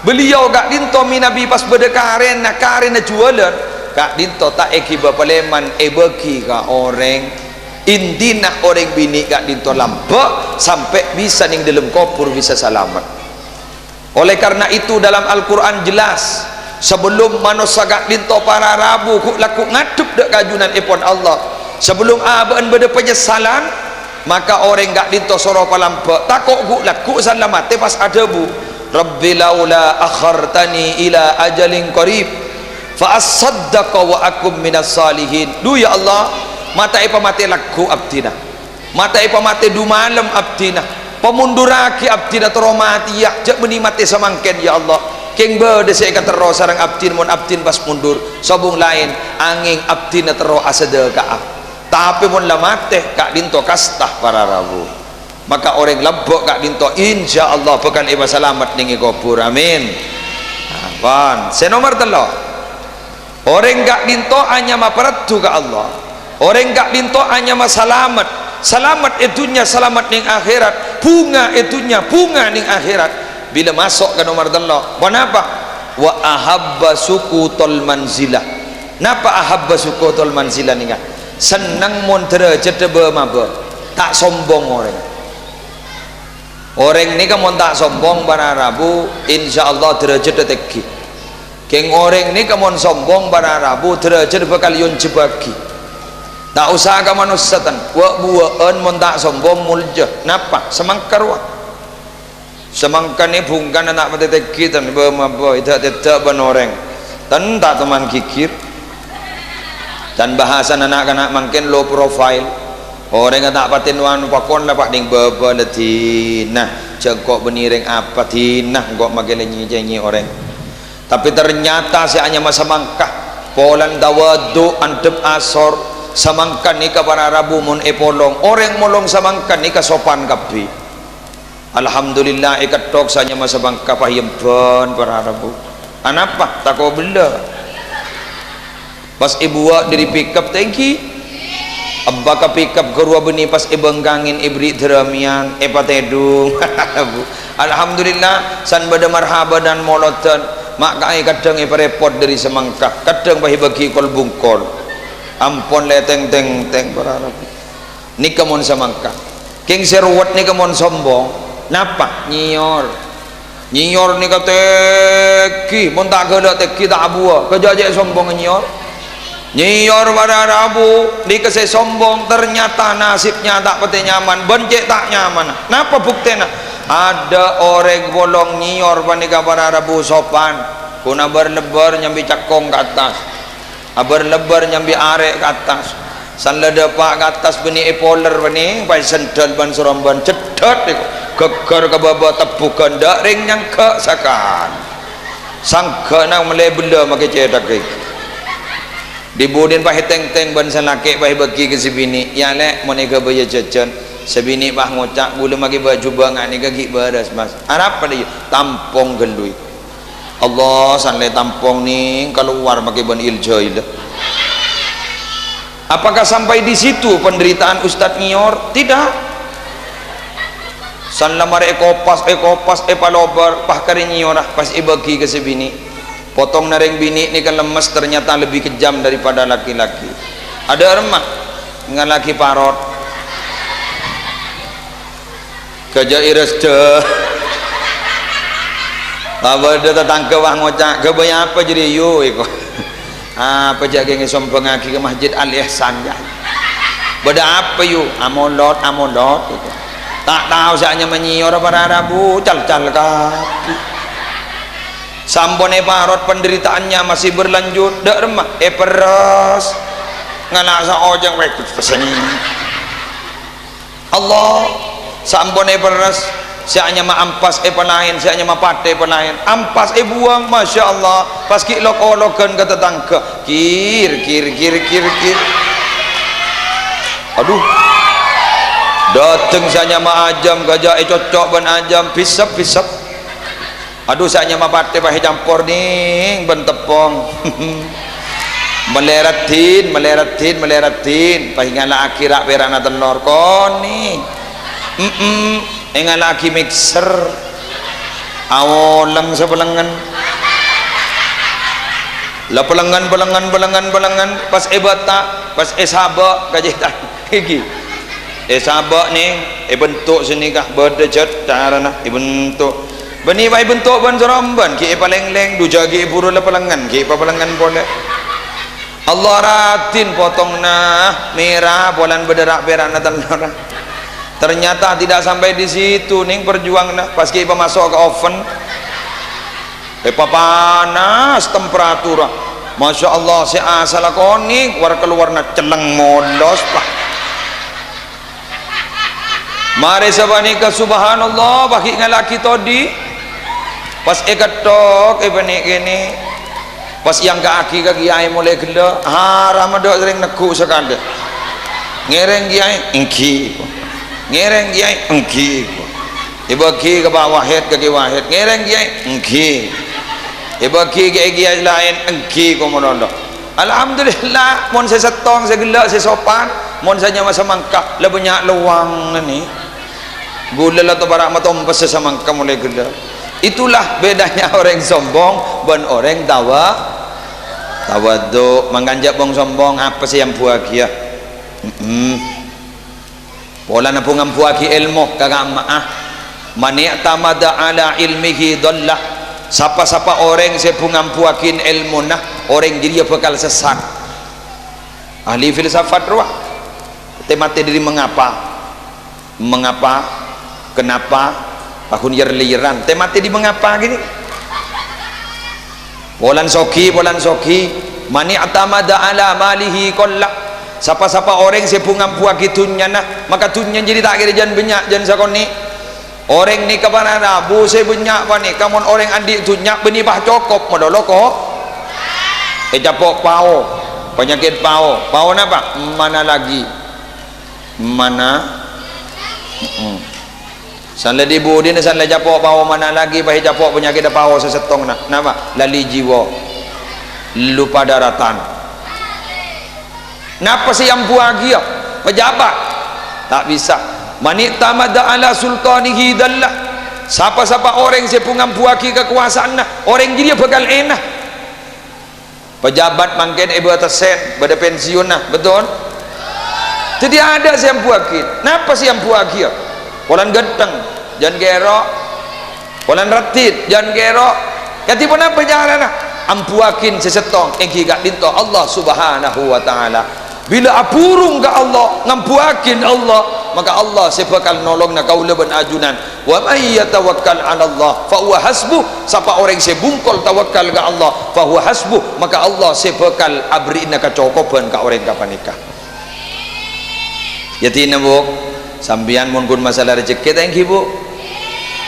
A: beliau gak dinto nabi pas bedekaren jualan gak dinto tak eki bapaleman beki ka orang intina orang bini gak dinto lampak sampai bisa ning dalam kubur bisa selamat oleh karena itu dalam Al-Quran jelas sebelum manusia gak dinto para rabu laku ngadep dek kajunan ipon Allah sebelum abaan beda penyesalan maka orang gak dinto soro palampak takok guk laku selamat pas ada bu Rabbi laula akhartani ila ajalin qarib fa asaddaqa wa akum minas salihin ya Allah mata ipa mati laku abdina mata ipa mati du malam abdina pemunduraki abdina teromati ya jak menimati samangken ya Allah keng berde saya kata roh sarang abdin mon abdin pas mundur sobung lain angin abdina tero asada kaaf tapi mon lamate kak dinto kastah para rabu maka orang lebok kak dinto insya Allah pekan iba selamat ningi kubur amin apaan senomor telo orang kak dinto hanya maparatu ke Allah orang gak dinto hanya masalamat selamat itunya selamat ning akhirat, bunga itunya bunga ning akhirat bila masuk ke nomor telok. Kenapa? Wa ahabba sukutul manzilah. Napa ahabba sukutul manzilah ni kan? Senang mon derajat maba, tak sombong orang. Orang ni kan mon tak sombong pada Rabu, insyaallah derajat tinggi. Keng orang ni kan mon sombong pada Rabu, derajat bakal yun jebagi. Tak usah ka manusatan, wa buaan mon tak sombong mulja. Napa? Semangkar wa. Semangkar ni bungkan anak mati tinggi tan maba, tidak ban orang. Tan tak teman kikir. Dan bahasan anak-anak makin low profile. Orang yang tak patin wan pakon lah pak ding baba letina jengkok beniring apa tinah kok makin nyanyi orang. Tapi ternyata si hanya masa mangkah polan dawadu antep asor samangkan ni ka para Rabu mun epolong orang molong samangkan ni ka sopan kapi. Alhamdulillah ikat tok sanya masa mangkah payempan para Rabu. Anapa tako bela pas ibu wak dari pick up tinggi abba ka pick up kerua beni pas ibengkangin ibri deramian epatedung. Alhamdulillah san bada marhaba dan molotan mak kai kadang repot dari semangkah kadang bahi bagi kol bungkol ampon le teng teng teng para Arab ni kamon semangkah king serwat ni kamon sombong napa nyior ni kateki mon tak gedak teki tak abua kejajak sombong nyior pada Rabu dikasih sombong ternyata nasibnya tak peti nyaman bencik tak nyaman. Napa buktinya? Ada orang bolong nyior panika pada Rabu sopan kuna berlebar nyambi cakong ke atas berlebar nyambi arek ke atas san ledepak ke atas beni epoler beni pai sendal ban seromban cedot geger ke baba tepukan dak ring nyangka sakan sangka nang melebela make cedak dibudin pahe teng-teng ban sanake pahe bagi ke sebini ya lek monika baya jajan sebini pah ngocak bulu magi baju bangan ni gigi beres mas arap pada tampong gelui Allah sanle tampong ni keluar magi ban iljail. Apakah sampai di situ penderitaan Ustadz nyior? Tidak. San lamar ekopas palobar pah kari nyiorah pas ibagi ke sebini potong nareng bini ni kan lemes ternyata lebih kejam daripada laki-laki. Ada remah dengan laki parot kerja iras deh apa dia tetangga wah ngocak kebaya apa jadi yo iko apa jaga ngesom pengaki ke masjid Al Ihsan ya beda apa yo amolot iko tak tahu saatnya menyior para Rabu cal-cal kaki sampone parot penderitaannya masih berlanjut dak remah peras nganak sa ojeng wek pesen Allah sampone peras sianya ma ampas pelain sianya ma pate pelain ampas buang Masya Allah pas ki lok-lokan ke tetangga kir aduh dateng sianya ma ajam gajah cocok ban ajam pisap aduh saya mah pate pahe campur ning ben tepong meleratin pahe ngala akhirat berana telur koni ngala aki mixer awoleng sebelengan la pelengan pas ebata pas esaba kajita gigi esaba ning bentuk sini kah berdejet darana bentuk beni bai bentuk ban seromban ki paleng-leng du jagi buru la pelengan ki pelengan boleh Allah ratin potongna merah bolan bederak berana telur ternyata tidak sampai di situ ning perjuangna pas ki masuk ke oven panas temperatura Masya Allah si asal koni keluarna celeng molos pak mari sabanika subhanallah bagi ngalaki todi pas ekatok bani gini pas yang kaki kiai mulai gila haram ada sering neku sekali ngereng kiai engki ibaki ke bawah wahid ke wahid ngereng kiai engki ibaki kiai lain engki komodondo alhamdulillah mon saya setong saya gelak saya sopan mon saya masa mangkah lah banyak luang ni gula lah tu barak matompas saya mangkah mulai gelak. Itulah bedanya orang sombong dan orang tawaduk. Mengganjak bong sombong apa sih yang bahagia? Pola na pungang puaki ilmu kagak maah. Man i'tamada ala ilmihi dhallah. Siapa-siapa orang saya pungang puakin ilmu nah, orang jadi bakal sesat. Ahli filsafat ruah. Temate diri mengapa? Kenapa? Pakun yer-liran temate di mengapa gini polan soki mani atamada ala malihi qalla. Siapa-siapa orang sepungam puaki tunya nah maka tunya jadi tak kira jan banyak jan sakoni orang ni kapan rabu saya banyak pani kamun orang andi tunya beni bah cokop modolo ko japok pao penyakit pao napa mana lagi sanla dibu din sanla japok pao mana lagi bahi japok penyakit pao sesetong nah nama lali jiwa lupa daratan. Napa sih yang bahagia pejabat tak bisa mani tamada ala sultanihi dallah. Siapa-siapa orang sepungam puaki kekuasaan nah orang dia bakal enak. Pejabat mungkin ibu atas sen pada pensiun nah betul jadi ada yang puaki. Napa sih yang bahagia polan genteng jangan gerok polan ratit jangan gerok katipun apa jangan ampuakin sesetong engki gak dinto Allah subhanahu wa ta'ala bila apurung ke Allah ngampuakin Allah maka Allah sebakal nolong na kaula ben ajunan wa may yatawakkal 'ala Allah fa huwa hasbuh. Siapa orang sebungkol tawakal ke Allah fa huwa hasbuh maka Allah sebakal abrina kacokoban ka orang kapanika. Yatina bu sambian mun kun masalah rezeki thank you bu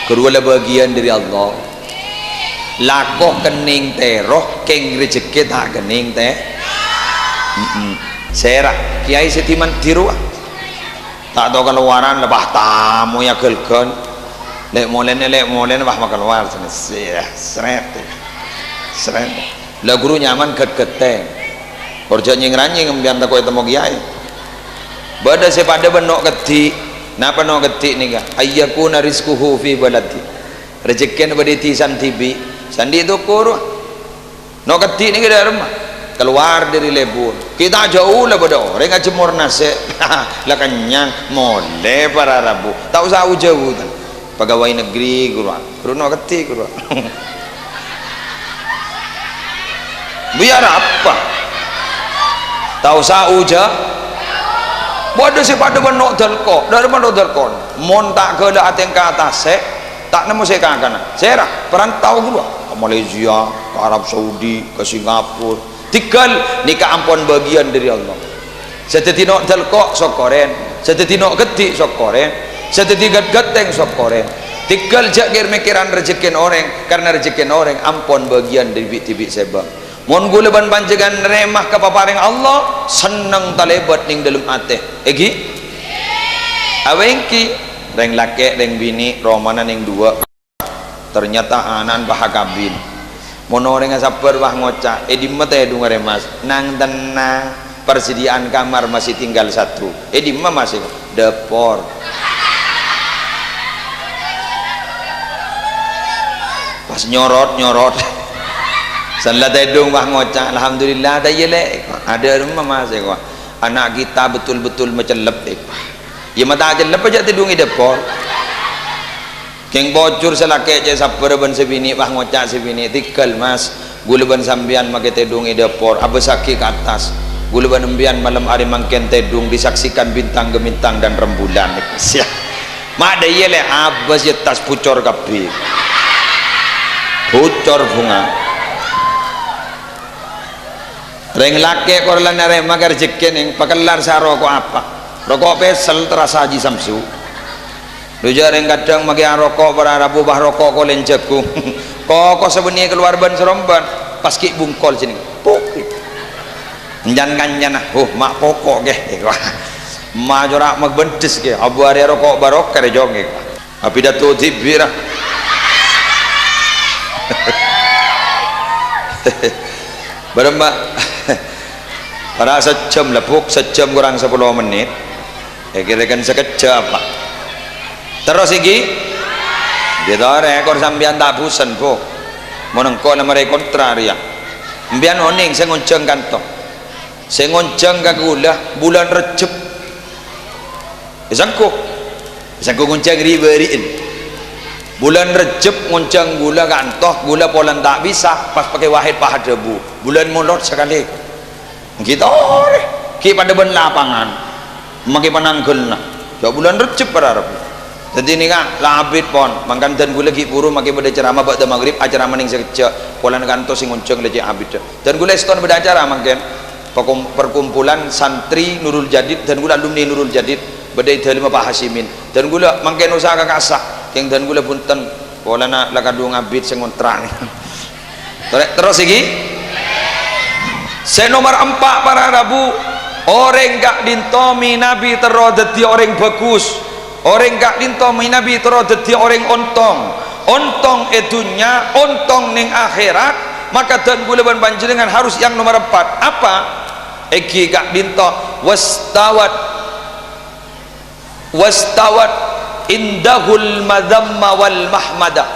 A: kedua bagian dari Allah lakoh kening teroh keng rezeki tak kening teh serah kiai setiman tiru tak tahu keluaran lebah tamu ya gelgon lek molen bah keluar seret lah guru nyaman keteng kerja nying-ranying mbian tak kowe temu kiai bada sepada benok ketik napa no ketik nih kah ayyakuna rizquhu fi baladi rezeki baditi santibi sandi itu kur no ketik nih dari rumah keluar dari lebur kita jauh lah pada orang nggak jemur nasi lah kenyang mole para rabu tak usah jauh kan pegawai negeri guru no ketik guru biar apa tak usah bodoh si pada benok dalko dari mana dalkon mon tak ke ada ateng ke atas tak nemu saya kanan serah perantau gua ke Malaysia ke Arab Saudi ke Singapura tinggal nikah ampun bagian dari Allah setetino dalko sok koren setetino ketik sok koren seteti gateng sok koren tinggal jakir mikiran rezeki orang karena rezeki orang ampun bagian dari tibik sebab mon gula ban panjangan remah ke paparing Allah seneng talebat ning dalam ate egi awengki reng laki reng bini romana ning dua ternyata anan bahagabin mon orang sabar bah ngocak di mata edung remas nang tenang persediaan kamar masih tinggal satu di mana masih depor pas nyorot salat edung bah ngocak alhamdulillah dayele ada rumah masih kok anak kita betul-betul mecelep ya mata aja lep aja tidung depor keng bocor selake je sabar ban sebini bah ngocak sebini tikal mas gula ban sambian make tedung depor abesaki ke atas gula ban embian malam hari mangken tedung disaksikan bintang gemintang dan rembulan sia mak dayele abas je tas pucor kabeh pucor bunga reng laki korlan nare magar jekken yang pakelar sa rokok apa rokok pesel terasa haji samsu duja reng kadang magi rokok berarabu bah rokok ko lenceku kok sebenarnya keluar ban seromban pas ki bungkol sini pokok njan kanjan mak pokok ge ma jora mag bentis ge abu are rokok barok kare jonge api datu tibira bareng para sejam lebuk, sejam kurang 10 menit kira-kira sekejap pak. Terus iki kita rekor sambian tak busen bu menengkau nama rekor kontraria mbian oning saya ngonceng kantong saya ngonceng kagulah bulan Recep sangku ngonceng riberiin bulan Recep ngonceng gula kantoh gula polan tak bisa pas pakai wahid pahat debu bulan mulot sekali kita ki pada ben lapangan maki pananggel nah bulan Recep para Rabu. Jadi ni kan labit pon mangkan dan gula gi puru maki pada ceramah ba'da maghrib acara maning sekejap polan kanto sing ngonceng leci abid dan gula seton beda acara mangken perkumpulan santri Nurul Jadid dan gula alumni Nurul Jadid beda lima Pak Hasimin dan gula mangken usaha kakasa yang dan gula punten pola nak lakadung abid sing ngontrak terus iki saya nomor 4 para Rabu orang gak dintomi Nabi terodeti orang bagus orang gak dintomi Nabi terus dadi orang ontong edunya ontong ning akhirat maka dan gulaban panjenengan harus yang nomor 4 apa iki gak dinto wastawat indahul madamma wal mahmadah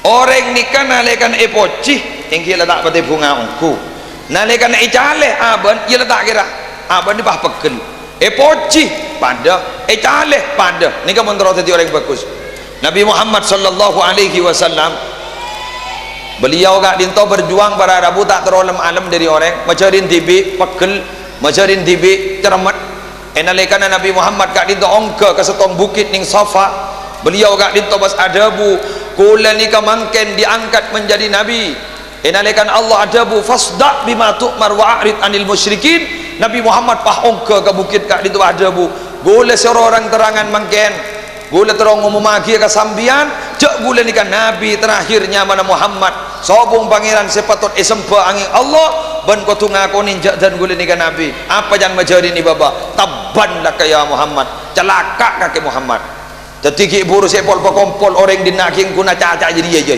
A: orang nikah nalekan epocih ingki letak pati bunga ungku nalekan icaleh aban ia letak kira aban di pah pegel epocih pada caleh pada ni kan menurut orang bagus Nabi Muhammad sallallahu alaihi wasallam beliau gak dinto berjuang para Rabu tak terolem alam dari orang macarin tibi pegel macarin tibi cermat enalekan Nabi Muhammad gak dinto ongke ke setong bukit ning Safa beliau gak dinto bas adabu kula ni kamangken diangkat menjadi Nabi enalekan Allah adabu fasda bima tu'mar wa a'rid anil musyrikin Nabi Muhammad pahongke ke bukit kak dinto adabu gula seorang terangan mangken gula terong ngomong ke sambian cek gula ni kan Nabi terakhirnya mana Muhammad sobong pangeran sepatut sempa angin Allah ban kau tu ngaku ninjak dan gula ni kan Nabi apa jangan majari ni baba tabban laka ya Muhammad celaka kaki Muhammad jadi ki buru sepol pekompol orang dinaking guna caca jadi aja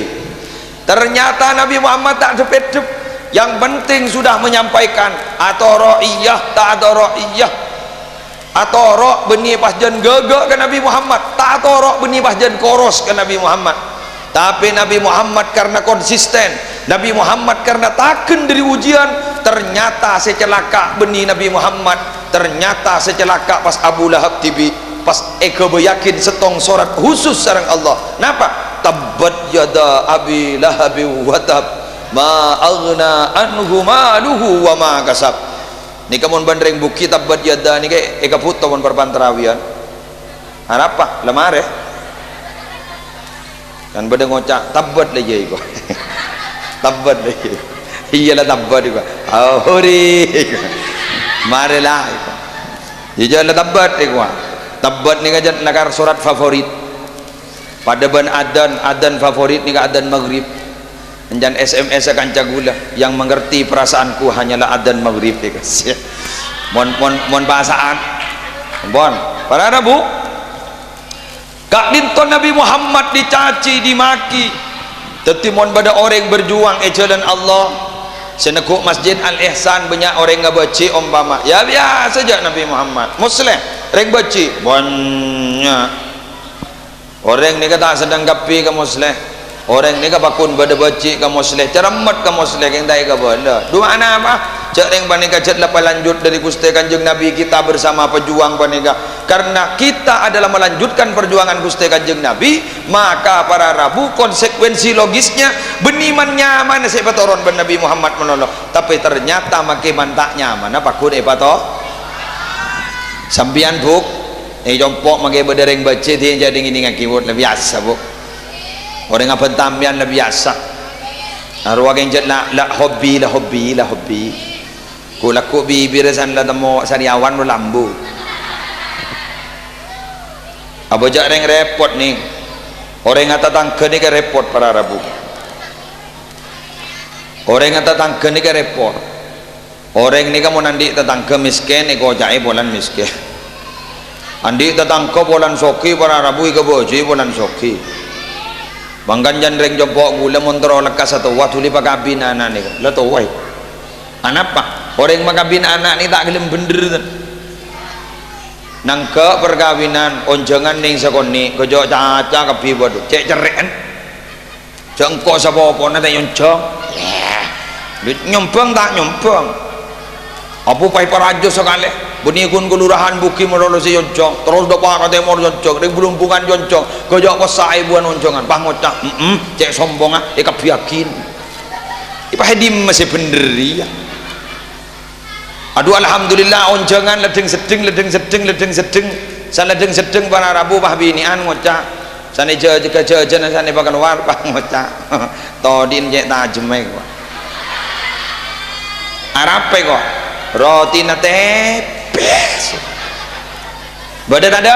A: ternyata Nabi Muhammad tak depet yang penting sudah menyampaikan atau ro'iyah tak ada ro'iyah atau rok benih pasjan gegak ke Nabi Muhammad tak atau rok benih pasjan koros ke Nabi Muhammad tapi Nabi Muhammad karena konsisten Nabi Muhammad karena takkan dari ujian ternyata secelaka benih Nabi Muhammad ternyata secelaka pas Abu Lahab tibi pas eka beyakin setong sorat khusus sarang Allah kenapa tabbat yada abi lahabi watab ma aghna anhu maluhu wa ma kasab ni kamun bandreng bukit tabbat yada ni ke eka puto mon perpantarawian apa lemare kan beda ngocak tabbat lagi iko tabbat lagi iyalah tabbat iko ahuri mare lah iko iyalah tabbat iko tabbat ni kajan nakar surat favorit pada ban adan favorit ni ka adan maghrib dan SMS akan cagula yang mengerti perasaanku hanyalah adzan maghrib ya guys mon bahasaan bon para Rabu kak dinton Nabi Muhammad dicaci dimaki tetapi mon pada orang berjuang jalan Allah senekuk masjid Al-Ihsan banyak orang ngabaci umpama ya biasa saja Nabi Muhammad muslim reng baci banyak orang ni kata sedang kapi ke muslim orang ni kapakun pada baci ke muslim ceramat ke muslim yang tak kabala dua anak apa cak yang panika cat lepas lanjut dari Gusti Kanjeng Nabi kita bersama pejuang panika karena kita adalah melanjutkan perjuangan Gusti Kanjeng Nabi maka para Rabu konsekuensi logisnya beniman nyaman saya patoron ben Nabi Muhammad menolong tapi ternyata makin mantak nyaman apa kun pato sambian buk jompok makin berdereng baci dia jadi ini ngakiwut lebih biasa buk orang apa tambian lebih biasa arwah yang jet la hobi ku laku bibirasan la temo sariawan lu lambu apa jak reng repot nih orang yang tangke ni ke repot para Rabu orang yang tangke ni ke repot orang ni kamu nanti tangke miskin iko jai bolan miskin andi tangke bolan soki para Rabu iko boji bolan soki bangkan jandreng jompok gula montro lekas atau waktu lipa kabin anak ni leto wai anapa orang makabin anak ni tak gelem bener nang ke perkawinan onjangan ning sakoni kejo caca kepi bodoh cek cerek kan cek engkau sapa-apa nanti nyonjong nyombang tak nyombang apa pai parajo sekali beni kun kelurahan buki merolo si nyonjong terus depan kate mor nyonjong ning belumpungan nyonjong kejo apa sae buan onjongan pah ngocak cek sombong ah kebiakin ipah hedim masih bener ya. Aduh alhamdulillah onjangan ledeng sedeng saledeng sedeng para rabu pah binian ngocak sane jajan sane bakal war pah ngocak todin jek tajeme kok arape kok roti na tepes badan ada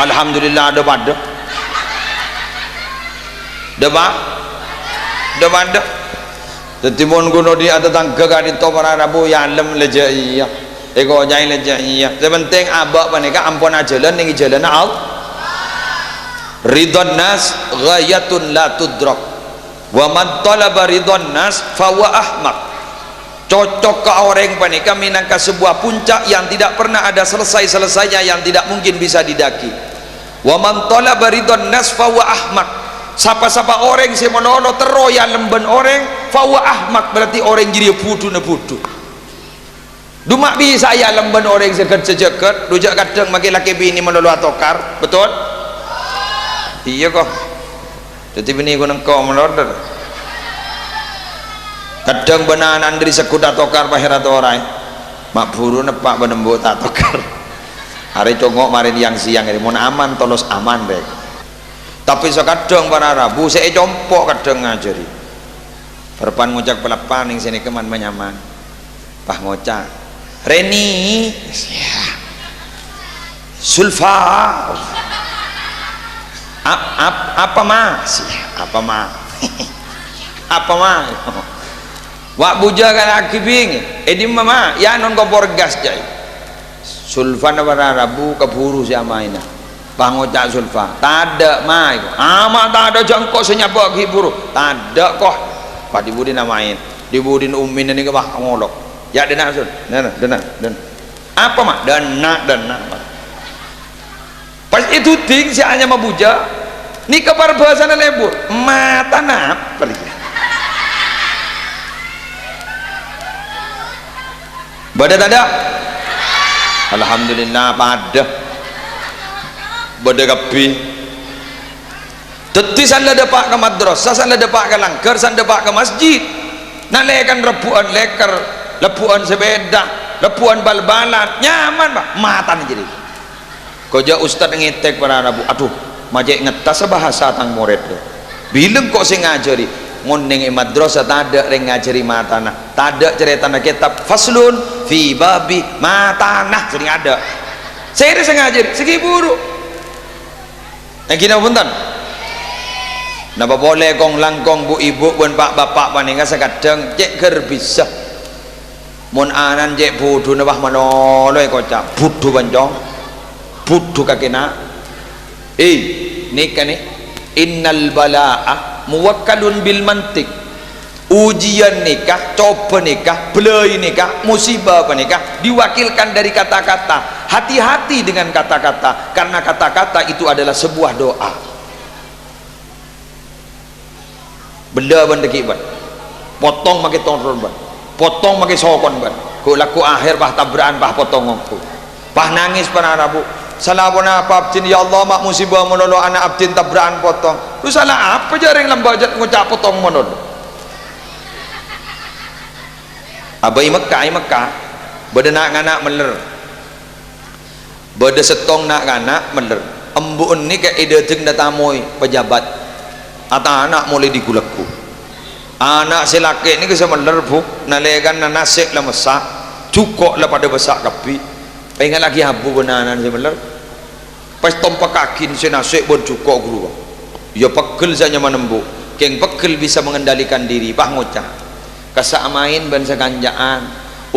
A: alhamdulillah ada pada ada Tetimun kuno di atas tangga kali to para rabu ya lem leja iya ego jai leja iya sepenting abak panika ampun ajalan ning jalan al ridwan nas ghayatun la tudrak wa man talaba ridwan nas fawa ahmaq cocok ke orang panika minangka sebuah puncak yang tidak pernah ada selesai-selesainya yang tidak mungkin bisa didaki wa man talaba ridwan nas fawa ahmaq siapa-siapa orang si monono teroya lemben orang fawa ahmak berarti orang jadi putu na putu dumak bisa ya lemben orang seket rujak kadang maki laki bini menolu atokar betul iya kok jadi bini ku nengkau melorder kadang benanan dari sekut atokar pahirat orang mak buru nepak benembo atokar hari congok marin yang siang ini mon aman tolos aman deh tapi sekadang para rabu saya compok kadang ngajari perpan ngocak pelapan yang sini keman menyaman pah ngocak Reni ya. Sulfa apa mas apa ma apa ma wak buja kan akibing edim mama ya non kompor gas jai sulfa na para rabu keburu si amaina pangocak sulfa tada mai ama tada jangkok senyapa hiburu tada kok pak dibudin namain dibudin ummin ini ke bah ngolok ya dena sul dena apa mak dena pas itu ting si hanya mabuja ni kabar bahasa lebur mata nap pergi badat ada alhamdulillah pada berdegapi teti sanda depak ke madrasah sanda depak ke langgar sanda depak ke masjid nalekan rebuan leker lebuan sepeda lebuan bal-balan nyaman pak mata nih jadi koja ustad ngetek para rabu aduh majek ngetas bahasa tang murid bilang kok sing ngajari ngunning madrasah tada ring ngajari matana tada cerita kitab faslun fi babi matana sering ada saya ngajari segi buruk yang kita punten napa boleh kong langkong bu ibu pun pak bapak paninga sekadang cek ker bisa mun anan cek bodoh nabah manoloy kocak bodoh banjong bodoh kakena nikah nih innal balaa muwakkalun bil mantik ujian nikah coba nikah belai nikah musibah nikah diwakilkan dari kata-kata hati-hati dengan kata-kata karena kata-kata itu adalah sebuah doa benda benda kibat potong pakai tonton ban potong pakai sokon ban ku laku akhir bah tabraan bah potong aku bah nangis para rabu salah apa abdin ya Allah mak musibah menolong anak abdin tabraan potong lu salah apa jaring lembajat ngucap potong menolong abai Mekah beda nak nganak meler beda setong nak nganak meler embun ni ke ide jeng datamoi pejabat atau anak mulai digulaku anak si laki ni kisah meler bu nalekan nasik lah masak cukup lah pada besak kapi pengen lagi habu benanan si meler pas tompak kakin si nasik pun cukup guru ya pegel saja menembu keng pegel bisa mengendalikan diri bah ngocah kasak main ban sekanjaan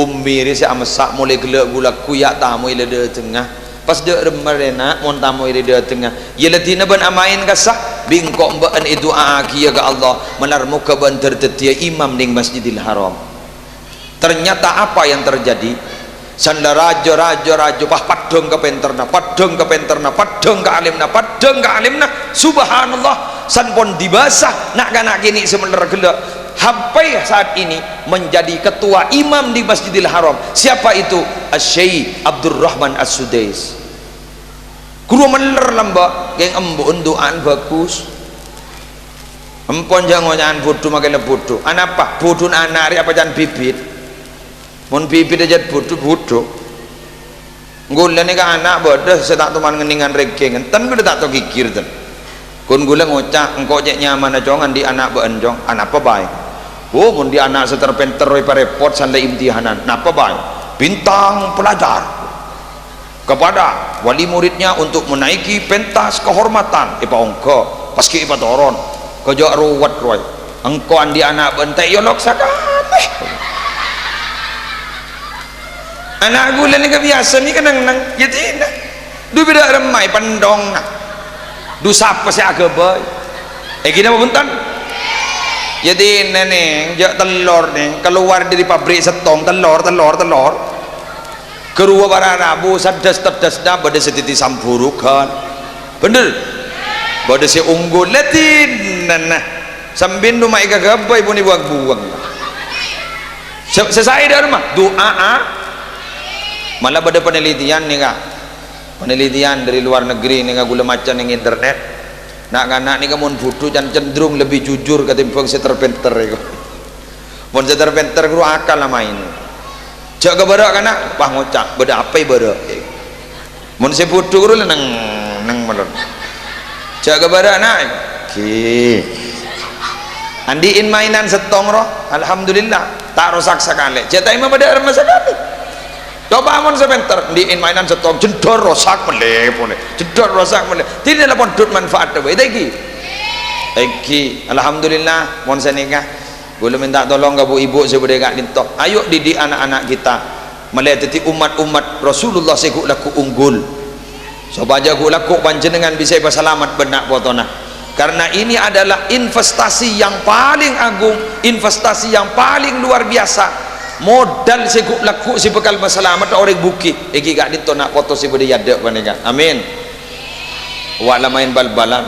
A: umbiri si amasak mulai gelak gulaku ya tamu ila de tengah pas de remerena mon tamu ila de tengah ya latina ban amain kasak bingkok ban itu aki ya ke Allah menar muka ban tertetia imam ning Masjidil Haram Ternyata apa yang terjadi? Sanda raja bah padeng ke penterna, padeng ke alimna, subhanallah, san pon dibasah nak kanak kini sebenar gelak. Sampai saat ini menjadi ketua imam di Masjidil Haram. Siapa itu? Syekh Abdurrahman As-Sudais. Guru meler lamba, geng embu unduan bagus. Empon jangan nyan bodoh makin bodoh. Anapa? Bodoh anak apa jangan bibit. Mun bibit aja bodoh. Gula ni kan anak bodoh. Saya tak teman ngeningan regeng. Ten gue tak tahu kikir ten. Kun gula ngocak engkau cek nyaman aja di anak berenjong. Anak apa baik? Oh, mun di anak seterpenter repot sandai imtihanan. Napa baik? Bintang pelajar kepada wali muridnya untuk menaiki pentas kehormatan. Ipa ongko paski ipa toron. Kejak ruwet roy. Engkau andi anak bentai yolok sakane. Anak gula ni kebiasa ni kan nang jadi nak. Du beda remai pendong nak. Du sapa si agak kita apa buntan? Jadi nenek jak telur ni keluar dari pabrik setong telur kerua barang rabu sadas dah pada setiti sampurukan bener pada si unggul latin nah sambin rumah ika gabai pun dibuang selesai dah rumah doa malah pada penelitian ni kak, penelitian dari luar negeri ni kak gula macam yang internet nak anak ni kamu bodoh dan cenderung lebih jujur ketimbang si terpenter itu. Mun si terpenter guru akal lah main. Cak kebarak kana bah ngocak beda apa ibarak. Mun si bodoh guru nang melon. Cak kebarak nak ki. Andiin mainan setong roh, alhamdulillah tak rosak sekali. Cak imam pada remah sekali. Coba amun sebentar diin mainan setong jedor rosak meleh jedor rosak meleh tidak pun dut manfaat apa itu iki alhamdulillah mon senikah boleh minta tolong ke bu ibu sebeda kak lintok ayo didik anak-anak kita melihat umat-umat Rasulullah sekuk laku unggul coba jago laku panjenengan bisa berselamat benak potona karena ini adalah investasi yang paling agung, investasi yang paling luar biasa. Modal seguk laku si bekal masalamat orang bukit iki gak dito nak foto si bede yadek panika amin wala main bal-balan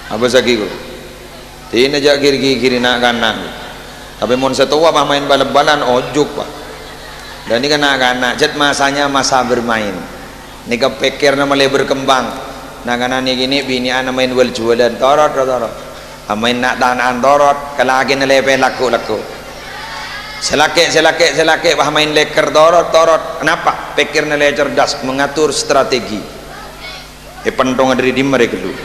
A: apa sagi ko tin aja kiri nak kanan tapi mon setua mah main bal-balan ojuk pak dan ini kan anak jet masanya masa bermain ni kepikir nama le berkembang nah kanan ni gini bini ana main wal jualan torot main nak tanaan torot kalagi nelepe laku selakek bah main leker torot kenapa pikirnya le cerdas mengatur strategi pendong dari di mereka dulu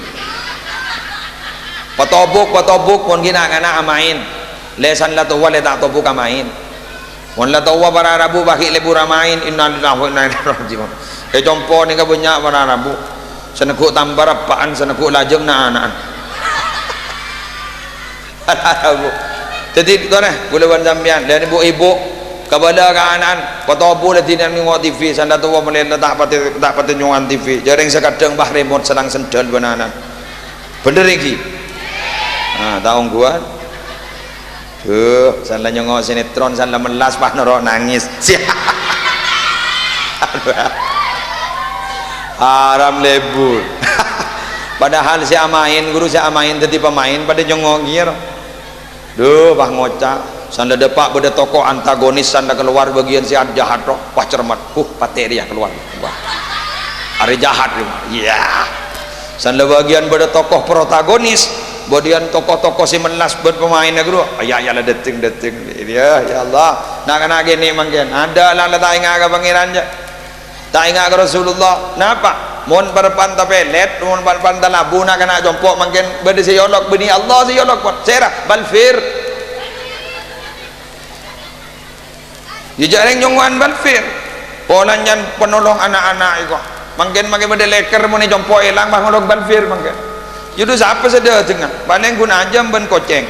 A: patobuk pun gina kana amain lesan la tuwa le tak tobuk amain pun la tuwa para rabu baki le pura main innalillahi wa inna ilaihi rajiun jompo ni ka banyak para rabu senekuk tambar apaan senekuk lajeng na anak rabu jadi tuan bulawan sambian dan ibu kepada kanan kotobu le tidak nengok TV sanda tua melenda tak pati nyongan TV jaring sekadang bah remote sedang sendal bananan bener iki tahu gua sanda nyongok sinetron sanda melas bah noro nangis haram lebur padahal si amain guru si amain tadi pemain pada nyongok gier duh bah ngocak sanda depak beda tokoh antagonis sanda keluar bagian si jahat roh wah cermat pateri ya keluar wah hari jahat iya sanda bagian beda tokoh protagonis bagian tokoh-tokoh si melas berpemain negro ya lah deting dia ya Allah nak kena gini mungkin ada lah tak ingat ke pangeran je tak ingat ke Rasulullah napa mohon berpan tapelet mohon berpan talabu nak kena jompok mungkin beda si yolok beni Allah si yolok pot serah balfir jaring nyongwan balfir polanyan penolong anak-anak itu mungkin beda leker mau jompok hilang bah ngolok balfir mungkin itu siapa saja dengan paling guna aja ben koceng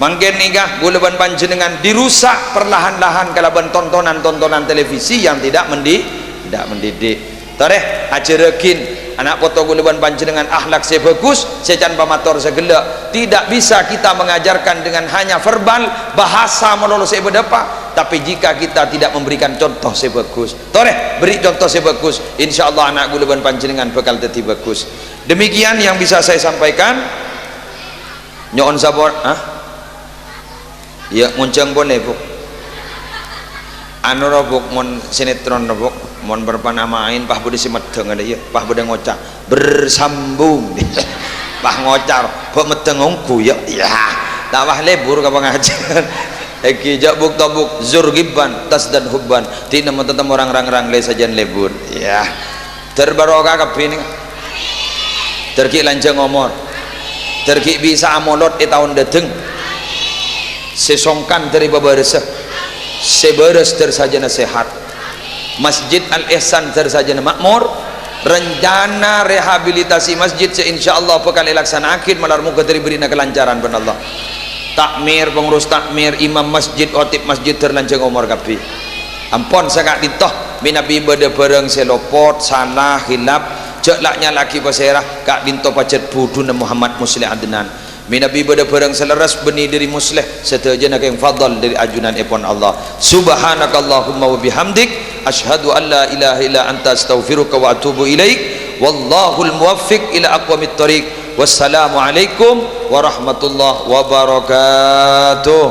A: mungkin nikah bulaban panjenengan dirusak perlahan-lahan kalau ben tontonan televisi yang tidak mendidik tareh acerakin anak poto gulaban panjenengan akhlak saya bagus secan pamator segelak. Tidak bisa kita mengajarkan dengan hanya verbal bahasa melulu saya berdapa, tapi jika kita tidak memberikan contoh saya bagus, tareh beri contoh saya bagus, insyaallah anak gulaban panjenengan bakal jadi bagus. Demikian yang bisa saya sampaikan. Nyon sabor ya muncang boleh bu anu robok mon sinetron robok mon berpanamain pah budi simeteng ada ya pah budi ngocah bersambung pah ngocar kok meteng ngongku ya tak pah lebur ke pengajian eki jabuk tabuk zur gibban tas dan hubban tina mentetem orang-orang le sajan lebur ya terbarokah kapini terki lanjang ngomor terki bisa amolot tahun dateng sesongkan dari babaresa seberes tersajana sehat, Masjid Al-Ihsan tersajana makmur, rencana rehabilitasi masjid seinsyaallah bakal dilaksanakan malar muga diberi kelancaran ben Allah. Takmir pengurus takmir imam masjid otib masjid terlanjang umur kapi ampun sakak ditoh minabi bade bareng selopot salah hilap jelaknya laki paserah kak dinto pacet buduna Muhammad Muslih Adnan minabi bade bareng seleras benih dari muslih setajana yang fadal dari ajunan epon Allah. Subhanakallahumma wa bihamdik asyhadu an la ilaha illa anta astaghfiruka wa atubu ilaik wallahul muwaffiq ila aqwamit thoriq. Wassalamu alaikum warahmatullahi wabarakatuh.